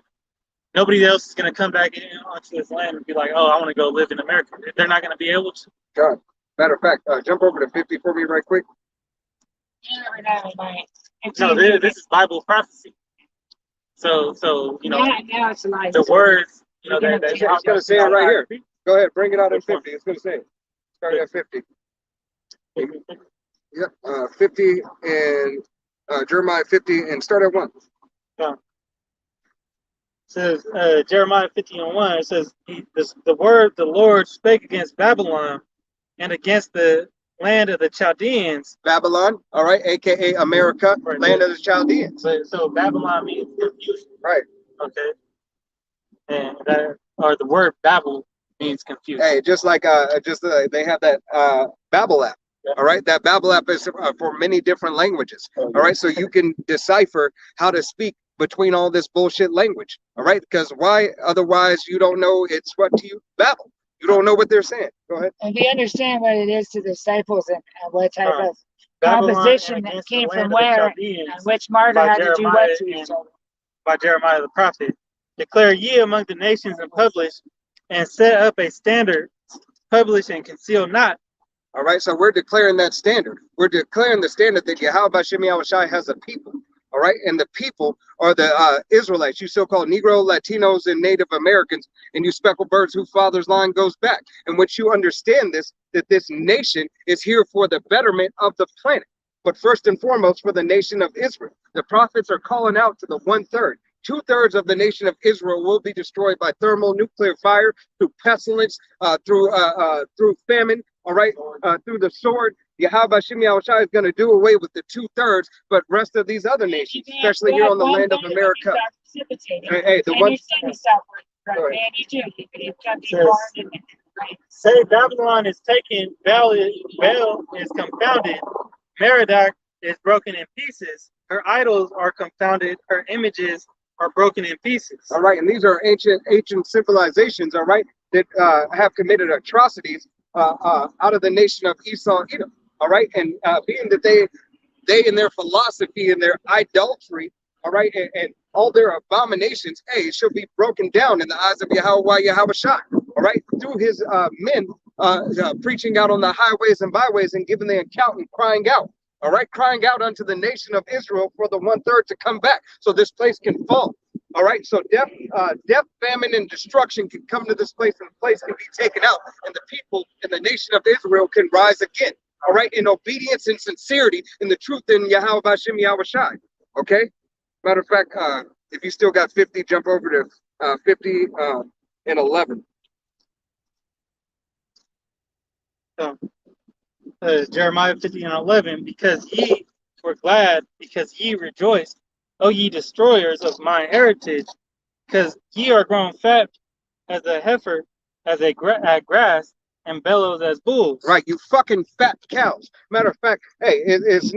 Nobody else is going to come back onto this land and be like, oh, I want to go live in America. They're not going to be able to. God. Matter of fact, jump over to 50 for me right quick. You never know, man. It's No, easy. this is Bible prophecy. So Now it's lies. the words, I was going to say it right here. Go ahead, bring it out in 50. It's going to say it. Start at 50. Yep, 50 and Jeremiah 50 and start at 1. It says Jeremiah 50:1. It says the word the Lord spake against Babylon and against the land of the Chaldeans. Babylon, all right, aka America, Right. land of the Chaldeans. So Babylon means confusion. Right. Okay. And the word Babel means confusion. Hey, just like they have that Babel app. Yeah. All right, that Babel app is for many different languages. All right, so you can decipher how to speak between all this bullshit language. All right, because why? Otherwise, you don't know it's what to you Babel. You don't know what they're saying. Go ahead. And we understand what it is to the disciples and what type of Babylon composition and that against came the land from of the where Chaldeans and which martyr by had to do what to Jeremiah each other. by Jeremiah the prophet. Declare ye among the nations and publish, and set up a standard, publish and conceal not. All right, so we're declaring that standard. We're declaring the standard that Yahweh Bashem Yahushai has a people. All right, and the people are the Israelites, you so-called Negro, Latinos, and Native Americans, and you speckled birds whose father's line goes back. And once you understand this, that this nation is here for the betterment of the planet, but first and foremost for the nation of Israel. The prophets are calling out to the 1/3. 2/3 of the nation of Israel will be destroyed by thermonuclear fire, through pestilence, through famine, all right, through the sword. Yahweh Shemi Yahushai is going to do away with the 2/3, but rest of these other nations, especially here on the land of America. Hey, the one. Say Babylon is taken, Bel is confounded, Merodach is broken in pieces. Her idols are confounded, her images are broken in pieces. All right, and these are ancient civilizations, all right, that have committed atrocities out of the nation of Esau, Edom, all right, and being that they in their philosophy and their idolatry, all right, and all their abominations, hey, it should be broken down in the eyes of Yahweh Shai, all right, through his men preaching out on the highways and byways and giving the account and crying out. All right, crying out unto the nation of Israel for the 1/3 to come back, so this place can fall. All right, so death, famine, and destruction can come to this place, and the place can be taken out, and the people in the nation of Israel can rise again. All right, in obedience and sincerity, in the truth in Yahweh Bashem Yahushai. Okay, matter of fact, if you still got 50, jump over to 50 and 11. Jeremiah 50:11, because ye were glad, because ye rejoiced, O ye destroyers of my heritage, because ye are grown fat as a heifer, as a grass, and bellows as bulls. Right, you fucking fat cows. Matter of fact, hey, it's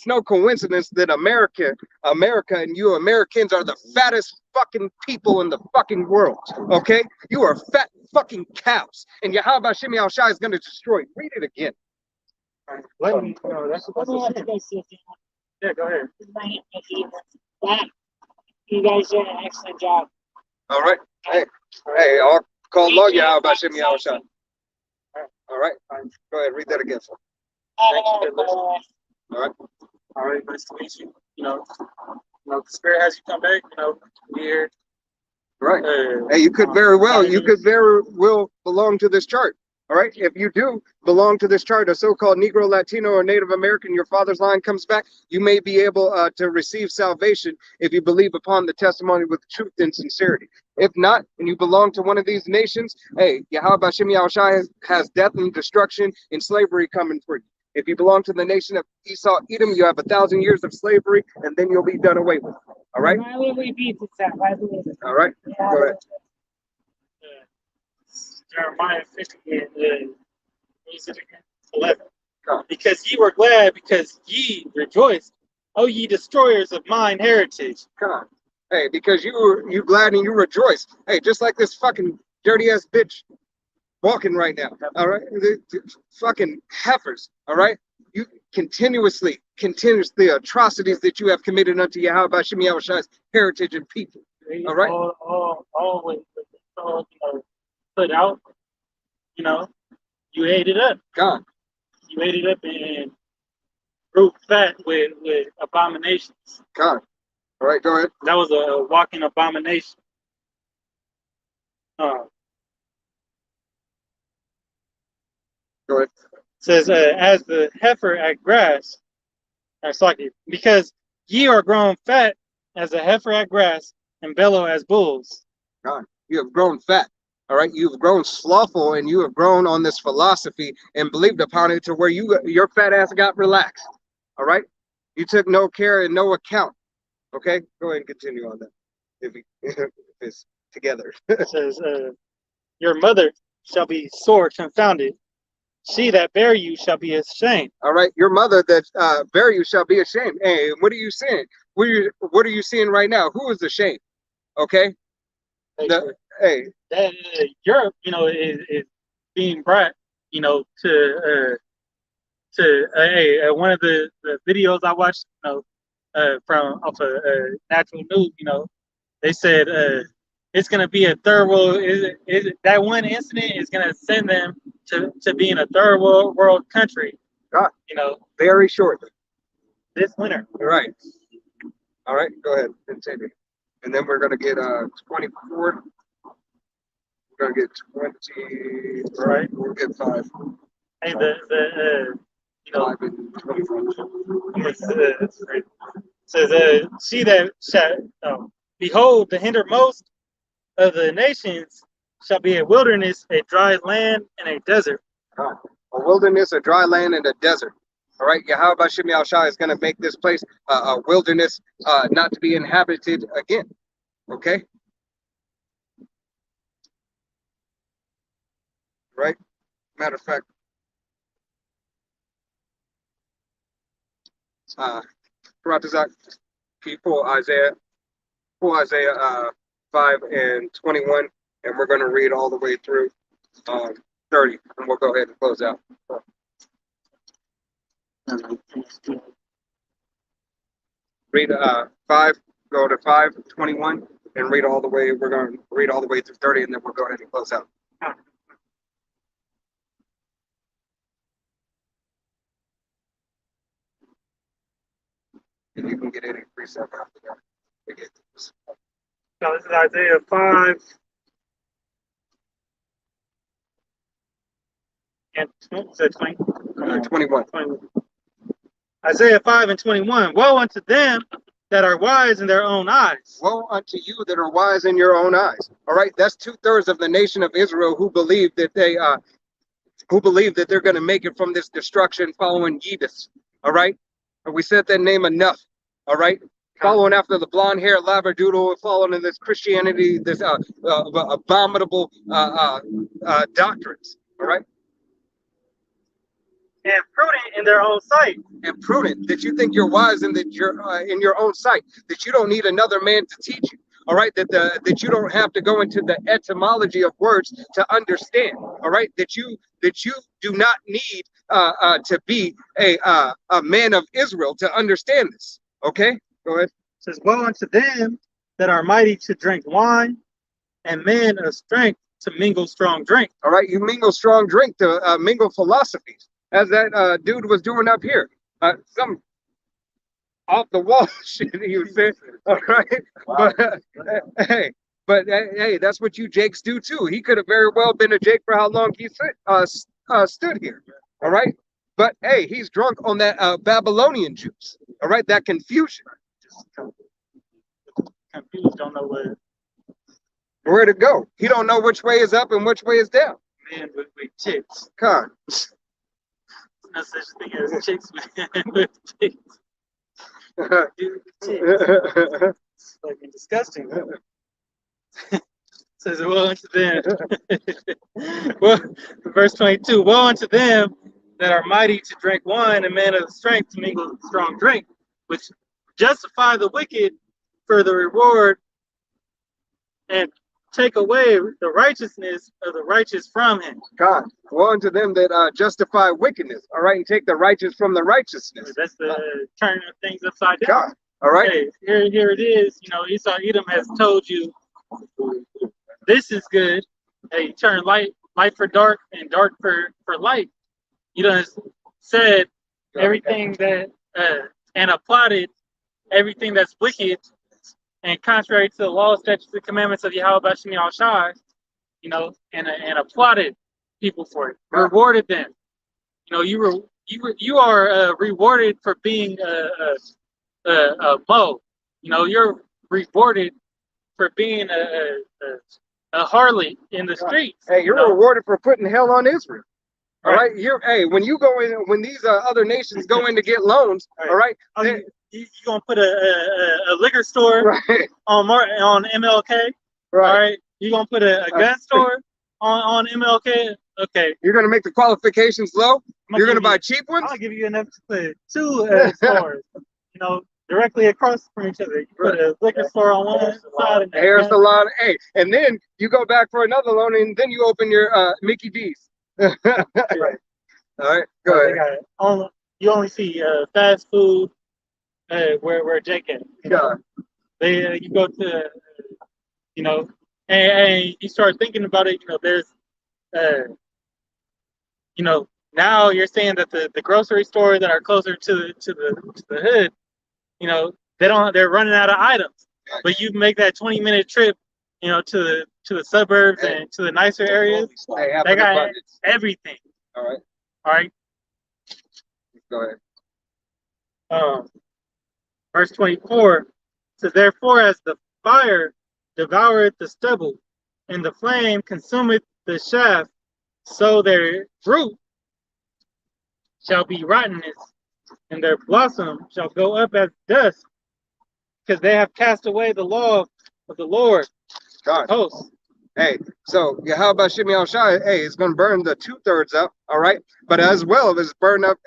no coincidence that America and you Americans are the fattest fucking people in the fucking world. Okay, you are fat fucking cows, and Yahweh Shemi Yahushai is going to destroy you. Read it again. Let me know. That's yeah, go ahead. You guys did an excellent job. All right, hey, I'll call log Yahweh Shemi Yahushai. All right, go ahead, read that again. All right. All right, nice to meet you. The Spirit has you come back. Be here. Right. Hey, you could very well belong to this chart. All right. If you do belong to this chart, a so-called Negro, Latino, or Native American, your father's line comes back, you may be able to receive salvation if you believe upon the testimony with truth and sincerity. If not, and you belong to one of these nations, hey, Yahweh Bashem Yahushai has death and destruction and slavery coming for you. If you belong to the nation of Esau, Edom, you have 1,000 years of slavery, and then you'll be done away with. All right? Why would we beat this up? Why would we? All right? Yeah. Go ahead. Jeremiah 50:11. Because ye were glad, because ye rejoiced, O ye destroyers of mine heritage. Come on. Hey, because you glad and you rejoice. Hey, just like this fucking dirty ass bitch walking right now. All right? The fucking heifers. All right? You continuously atrocities that you have committed unto Yahweh Bashem Yahushai's heritage and people. All right. All with all, put out, you know, you ate it up. God. You ate it up and grew fat with abominations. God. All right, go ahead. That was a walking abomination. Go ahead. Says, as the heifer at grass, because ye are grown fat as a heifer at grass and bellow as bulls. God, you have grown fat. All right, you've grown slothful, and you have grown on this philosophy and believed upon it to where your fat ass got relaxed. All right, you took no care and no account. Okay, go ahead and continue on that if it's together. It says, your mother shall be sore confounded. She that bare you shall be ashamed. All right, your mother that bare you shall be ashamed. Hey, what are you saying? What are you seeing right now? Who is ashamed? Okay. Hey, that Europe, is being brought, to one of the videos I watched, from off of Natural News, they said it's gonna be a third world. That one incident is gonna send them to being a third world country. God, very shortly. This winter. Right. All right, go ahead, continue. And then we're gonna get 24. We're gonna get 20. Right. We'll get 5. Hey, 5 and 24. Says, she that shall behold the hindermost of the nations shall be a wilderness, a dry land, and a desert. A wilderness, a dry land, and a desert. All right, Yahweh Shem Yahushua is going to make this place a wilderness, not to be inhabited again. Okay? Right? Matter of fact, Karatazak, can you pull Isaiah 5 and 21, and we're going to read all the way through 30, and we'll go ahead and close out. Read 5, go to 5, 21, and read all the way. We're going to read all the way through 30, and then we'll go ahead and close out. And you can get any precept after that. So this is Isaiah 5 and 21. Isaiah 5 and 21. Woe unto them that are wise in their own eyes. Woe unto you that are wise in your own eyes. All right, that's 2/3 of the nation of Israel who believe that they're going to make it from this destruction following Yebus. All right, and we said that name enough. All right, following after the blonde hair labradoodle, following in this Christianity, this abominable doctrines. All right. And prudent in their own sight. And prudent, that you think you're wise and that you're in your own sight, that you don't need another man to teach you. All right, that you don't have to go into the etymology of words to understand. All right, that you do not need to be a man of Israel to understand this. Okay, go ahead. It says, woe unto them that are mighty to drink wine, and men of strength to mingle strong drink. All right, you mingle strong drink to mingle philosophies, as that dude was doing up here. Some off the wall shit he was saying. All right, wow. But hey, that's what you Jakes do too. He could have very well been a Jake for how long he stood here. All right, but hey, he's drunk on that Babylonian juice. All right, that confusion. Confused, don't know where to go. He don't know which way is up and which way is down. Man with chicks. Con. No such thing as chicks with chicks. Dude, chicks. It's fucking disgusting. Says, woe unto them. Well, verse 22. Woe unto them that are mighty to drink wine and men of strength to mingle strong drink, which justify the wicked for the reward and take away the righteousness of the righteous from him. God, woe unto them that justify wickedness. All right, and take the righteous from the righteousness. That's the turning of things upside down. God, All right. Okay, here it is. You know, Esau Edom has told you this is good. Hey, turn light for dark and dark for light. You done said everything that and applauded everything that's wicked and contrary to the law, statutes, and commandments of Yahweh Bashim Yahushai, you know, and applauded people for it, rewarded them. You know, you are rewarded for being a Mo. You know, you're rewarded for being a harlot in the streets. Hey, you're rewarded for putting hell on Israel. All right. When you go in, when these other nations go in to get loans, all right. You gonna put a liquor store on MLK, right? All right. You gonna put a gun store on MLK? Okay. You're gonna make the qualifications low. You're gonna buy cheap ones. I'll give you enough to put two stores. You know, directly across from each other. You put a liquor store on one side and hair salon. Hey, and then you go back for another loan, and then you open your Mickey D's. Right. All right. Go ahead. You only see fast food. Where Jake at? You go to, you know, and you start thinking about it. You know, there's, you know, now you're saying that the grocery stores that are closer to the hood, you know, they're running out of items. But you make that 20-minute trip, you know, to the suburbs and to the nicer areas. They got everything. All right. Go ahead. Verse 24 says, therefore, as the fire devoureth the stubble, and the flame consumeth the shaft, so their fruit shall be rottenness, and their blossom shall go up as dust, because they have cast away the law of the Lord. God. Hosts. Hey, so how about Shimei Shai? Hey, it's going to burn the 2/3 up, all right? But as well as burn up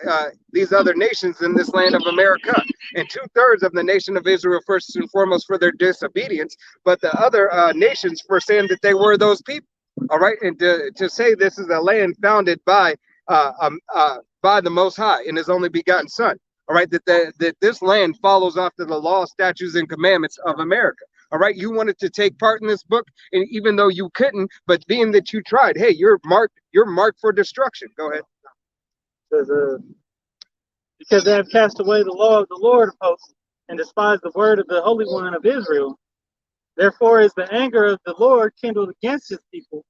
these other nations in this land of America. And 2/3 of the nation of Israel, first and foremost, for their disobedience, but the other nations for saying that they were those people, all right? And to say this is a land founded by the Most High and His only begotten Son, all right? That this land follows after the law, statutes, and commandments of America. All right, you wanted to take part in this book, and even though you couldn't, but being that you tried, hey, you're marked for destruction. Go ahead. Because they have cast away the law of the Lord of hosts and despised the word of the Holy One of Israel. Therefore is the anger of the Lord kindled against his people,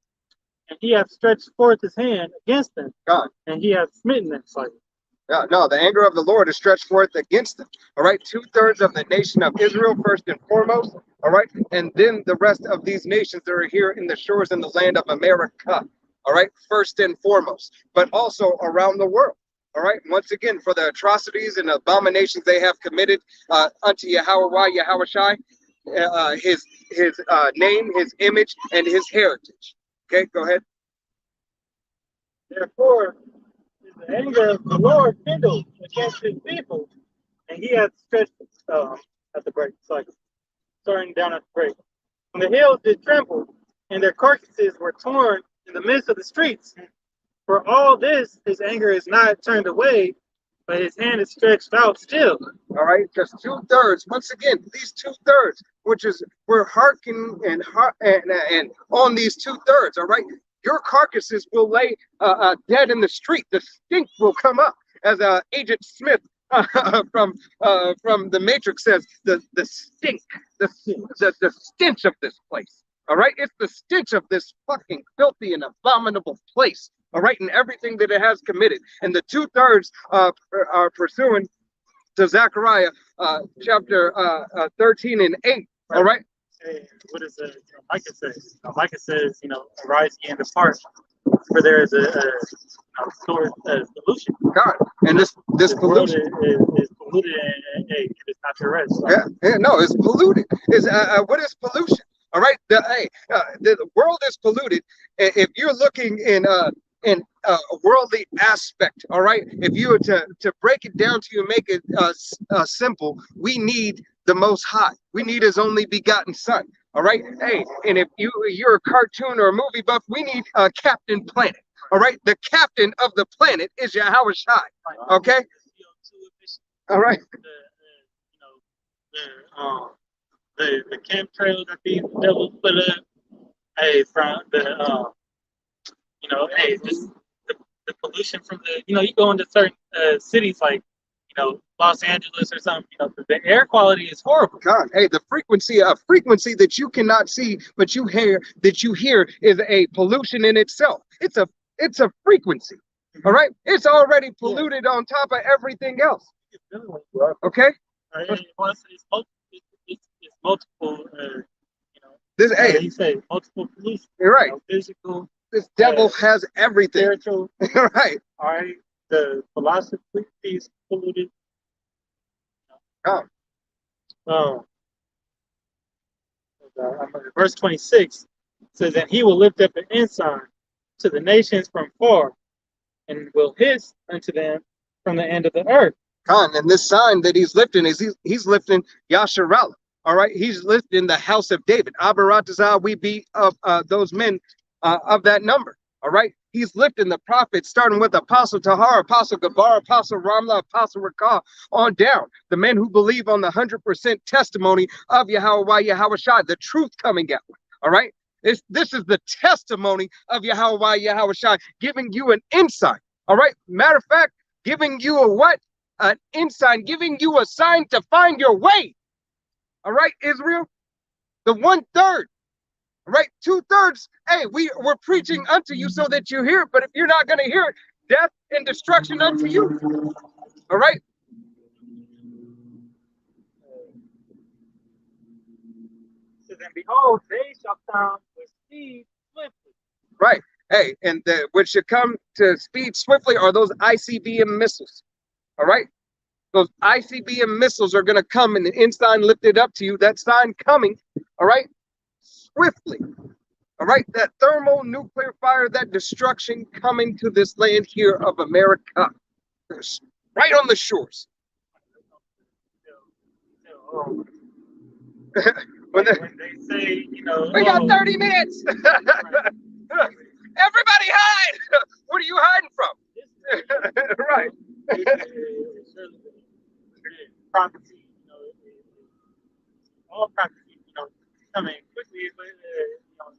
and he hath stretched forth his hand against them, God. And he hath smitten them slightly. No, the anger of the Lord is stretched forth against them. All right, 2/3 of the nation of Israel, first and foremost. All right, and then the rest of these nations that are here in the shores in the land of America. All right, first and foremost, but also around the world. All right, once again, for the atrocities and abominations they have committed unto Yahweh Shai, his name, his image, and his heritage. Okay, go ahead. Therefore, the anger of the Lord kindled against his people, and he hath stretched at the break. It's like starting down at the break. When the hills did tremble, and their carcasses were torn in the midst of the streets. For all this, his anger is not turned away, but his hand is stretched out still. All right, just 2/3. Once again, these 2/3, which is we're hearkening and on these 2/3. All right. Your carcasses will lay dead in the street. The stink will come up, as Agent Smith from the Matrix says. The stink, the stench of this place. All right, it's the stench of this fucking filthy and abominable place. All right, and everything that it has committed. And the 2/3 are pursuing to Zechariah chapter 13 and 8. All right. What does Micah says? Micah says, arise ye and depart, for there is a source of pollution. God, and this pollution is polluted, and it's not your rest. So. Yeah, no, it's polluted. What is pollution? All right, the world is polluted. If you're looking in a worldly aspect, all right, if you were to break it down to you, make it simple, we need the Most High. We need His only begotten Son. All right. Hey, and if you're a cartoon or a movie buff, we need Captain Planet. All right. The captain of the planet is Yahweh Shai. Okay. All right. the chemtrails that these devils put up. Hey, from the hey, just the pollution from the you go into certain cities like Los Angeles or something. The air quality is horrible. God, hey, the frequency that you cannot see, but you hear is a pollution in itself. It's a frequency. All right, it's already polluted on top of everything else. Okay, It's multiple. this hey, you say multiple pollution. You're right. Physical. This devil has everything. Spiritual. Right. All right. The philosophy is polluted. Oh. Verse 26 says, "And he will lift up an ensign to the nations from far, and will hiss unto them from the end of the earth." Khan, and this sign that he's lifting is he's lifting Yasharallah. All right, he's lifting the house of David. Abaratazah, we be of those men of that number. All right, he's lifting the prophets, starting with Apostle Tahar, Apostle Gabar, Apostle Ramla, Apostle Rakah, on down. The men who believe on the 100% testimony of Yahweh Yahushua, the truth coming out. All right, this is the testimony of Yahweh Yahushua, giving you an insight. All right, matter of fact, giving you a what? An insight, giving you a sign to find your way. All right, Israel, the 1/3. All right, 2/3. Hey, we're preaching unto you so that you hear it. But if you're not going to hear it, death and destruction unto you. All right. So then, behold, they shall come with speed swiftly. Right. Hey, and which should come to speed swiftly are those ICBM missiles. All right. Those ICBM missiles are going to come and the ensign lifted up to you. That sign coming, all right, swiftly. All right, that thermonuclear fire, that destruction coming to this land here of America, right on the shores. When they say, we got 30 minutes. Everybody hide. What are you hiding from? Right. Prophecy, all prophecy, coming quickly, but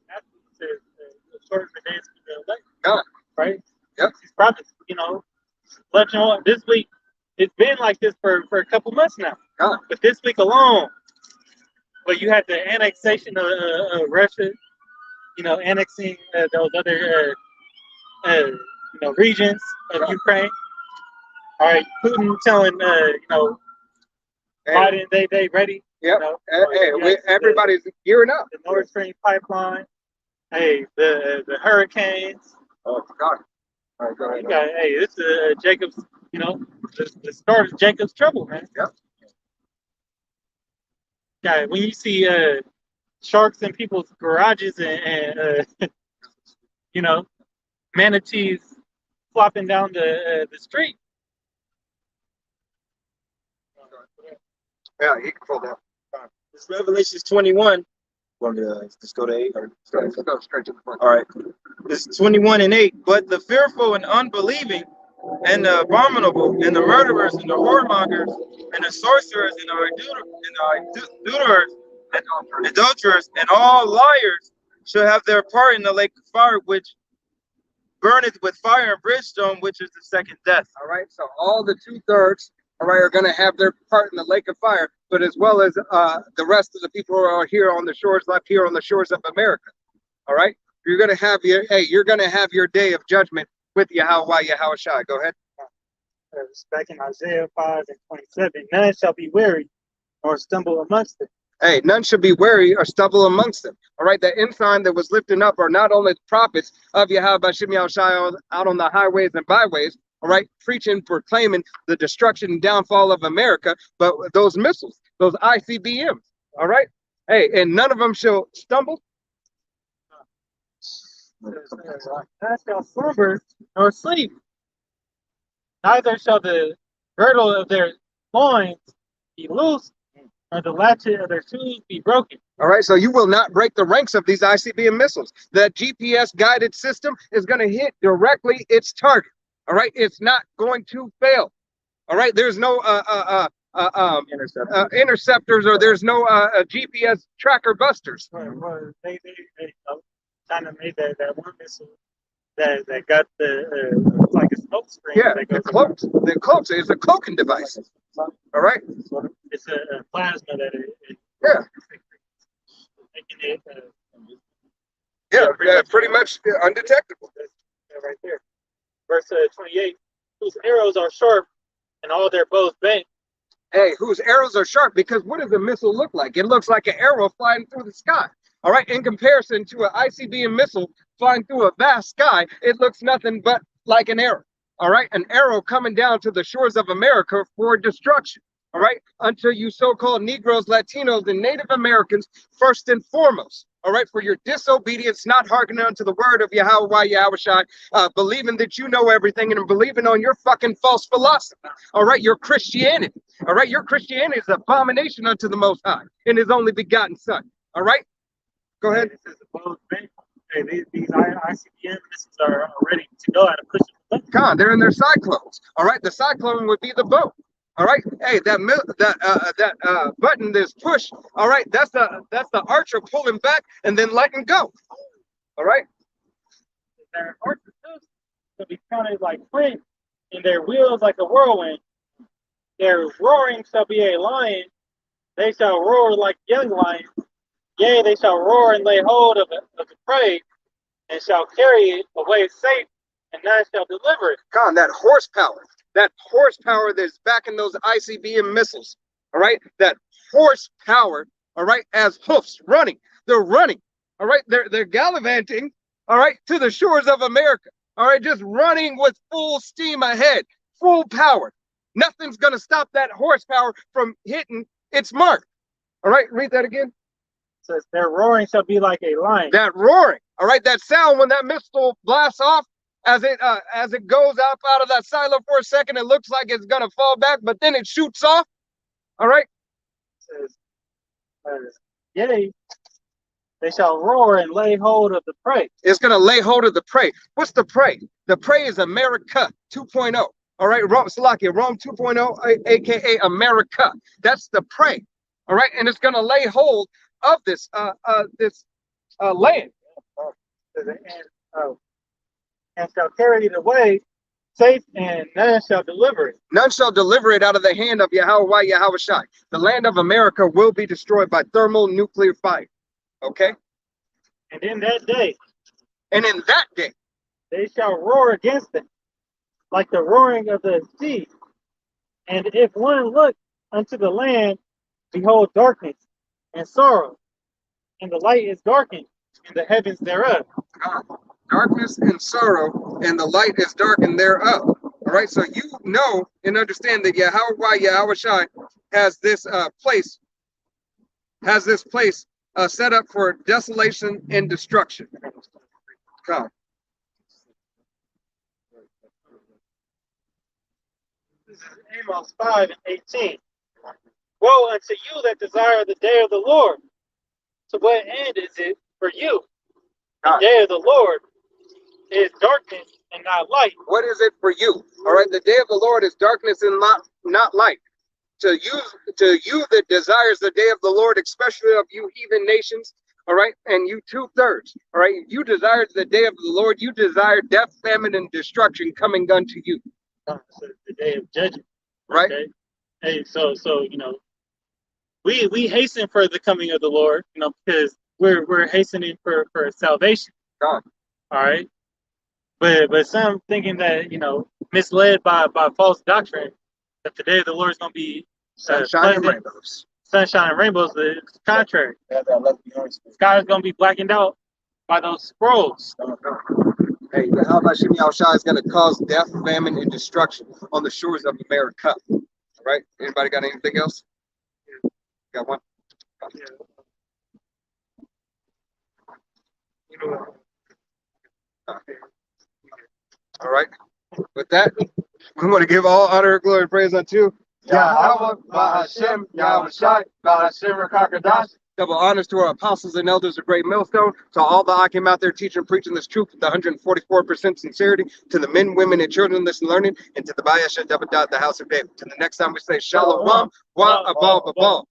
that's what it says. Short of the days of the elect, right? Yep. These prophets, let you know this week. It's been like this for a couple months now. But this week alone, you had the annexation of Russia, annexing those other regions of Ukraine. All right, Putin telling Biden they ready. Yep. Everybody's gearing up. The Nord Stream pipeline. Hey, the hurricanes. Oh God. All right, go ahead. This is Jacob's. The start of Jacob's trouble, man. Yep. Yeah, when you see sharks in people's garages and manatees flopping down the street. Yeah, he can pull that. This Revelation 21. Want me to just go to 8? Or Let's go straight to the front. all right. This is 21:8. But the fearful and unbelieving, and the abominable, and the murderers, and the whoremongers, and the sorcerers, and the adulterers, and adulterers, and all liars shall have their part in the lake of fire, which burneth with fire and brimstone, which is the second death. All right. So all the 2/3, all right, are going to have their part in the lake of fire, but as well as the rest of the people who are here on the shores, left here on the shores of America. All right. You're going to have you're going to have your day of judgment with Yahweh Yahushua. Go ahead. Back in Isaiah 5:27, none shall be weary nor stumble amongst them. Hey, none should be weary or stumble amongst them. All right, the ensign that was lifting up are not only the prophets of Yahweh Shem Yahushua out on the highways and byways, all right, preaching, proclaiming the destruction and downfall of America, but those missiles, those ICBMs, all right? Hey, and none of them shall stumble. None shall slumber nor sleep. Neither shall the girdle of their loins be loosed, nor the latchet of their shoes be broken. All right, so you will not break the ranks of these ICBM missiles. The GPS guided system is going to hit directly its target. All right, it's not going to fail. All right, there's no interceptors, or there's no GPS tracker busters. Well, they China made that one missile that got the it's like a smoke screen. Yeah, that the goes cloaks. The cloaks is a cloaking device. All right. It's a plasma that it Yeah. making it Yeah, pretty much undetectable. right there. Verse 28, whose arrows are sharp and all their bows bent. Hey, whose arrows are sharp, because what does a missile look like? It looks like an arrow flying through the sky. All right, in comparison to an ICBM missile flying through a vast sky, it looks nothing but like an arrow. All right, an arrow coming down to the shores of America for destruction. All right, until you so-called Negroes, Latinos, and Native Americans, first and foremost. All right, for your disobedience, not hearkening unto the word of Yahweh Yahushai, believing that you know everything and believing on your fucking false philosophy. All right, your Christianity. All right, your Christianity is an abomination unto the Most High and His only begotten Son. All right, go ahead. It says the bows bent. Hey, these ICBM missiles are ready to go at a push of a button. Con, they're in their cyclones. All right, the cyclone would be the boat. All right, hey, that button, this push. All right, that's the archer pulling back and then letting go. All right. Their horses to be counted like flint, and their wheels like a whirlwind. Their roaring shall be a lion. They shall roar like young lions. Yea, they shall roar and lay hold of the prey, and shall carry it away safe, and none shall deliver it. Con, that horsepower that's backing those ICBM missiles. All right, that horsepower. All right, as hoofs running. They're running. All right, they're gallivanting. All right, to the shores of America. All right, just running with full steam ahead, full power. Nothing's gonna stop that horsepower from hitting its mark. All right, read that again. It says their roaring shall be like a lion. That roaring, all right, that sound when that missile blasts off, as it goes up out of that silo for a second, it looks like it's gonna fall back, but then it shoots off. All right. It says, yea, they shall roar and lay hold of the prey. It's gonna lay hold of the prey. What's the prey? The prey is America 2.0. All right, Rome 2.0, aka America. That's the prey. All right, and it's gonna lay hold of this land. And shall carry it away safe, and none shall deliver it. None shall deliver it out of the hand of Yahweh Yahushai. The land of America will be destroyed by thermonuclear fire. Okay? And in that day, they shall roar against it, like the roaring of the sea. And if one look unto the land, behold darkness and sorrow, and the light is darkened in the heavens thereof. Darkness and sorrow, and the light is darkened thereof. All right, so you know and understand that Yahweh Yahushai has this place set up for desolation and destruction. Come. This is Amos 5:18. Woe unto you that desire the day of the Lord. To what end is it for you? The day of the Lord is darkness and not light. What is it for you? All right, the day of the Lord is darkness and not light. To you that desires the day of the Lord, especially of you heathen nations, all right, and you 2/3, all right, you desire the day of the Lord, you desire death, famine, and destruction coming unto you. The day of judgment. Right? Okay? Hey, so you know, we hasten for the coming of the Lord, you know, because we're hastening for salvation. God. All right. But some thinking that, you know, misled by false doctrine, that the day of the Lord is going to be sunshine and rainbows. Sunshine and rainbows. The contrary. Sky is going to be blackened out by those scrolls. Hey, how about Shem Yahushua is going to cause death, famine, and destruction on the shores of America? All right. Anybody got anything else? Got one? Yeah. All right. With that, we want to give all honor, glory, and praise unto Yahweh, Bahashem, Yahushai, Bahashem Rakakadash, Double honors to our apostles and elders of Great Millstone. To all that I came out there teaching and preaching this truth with 144% sincerity. To the men, women, and children listening, learning. And to the Bayesha Dabadat, the house of David. To the next time we say Shalom, wa abal babal.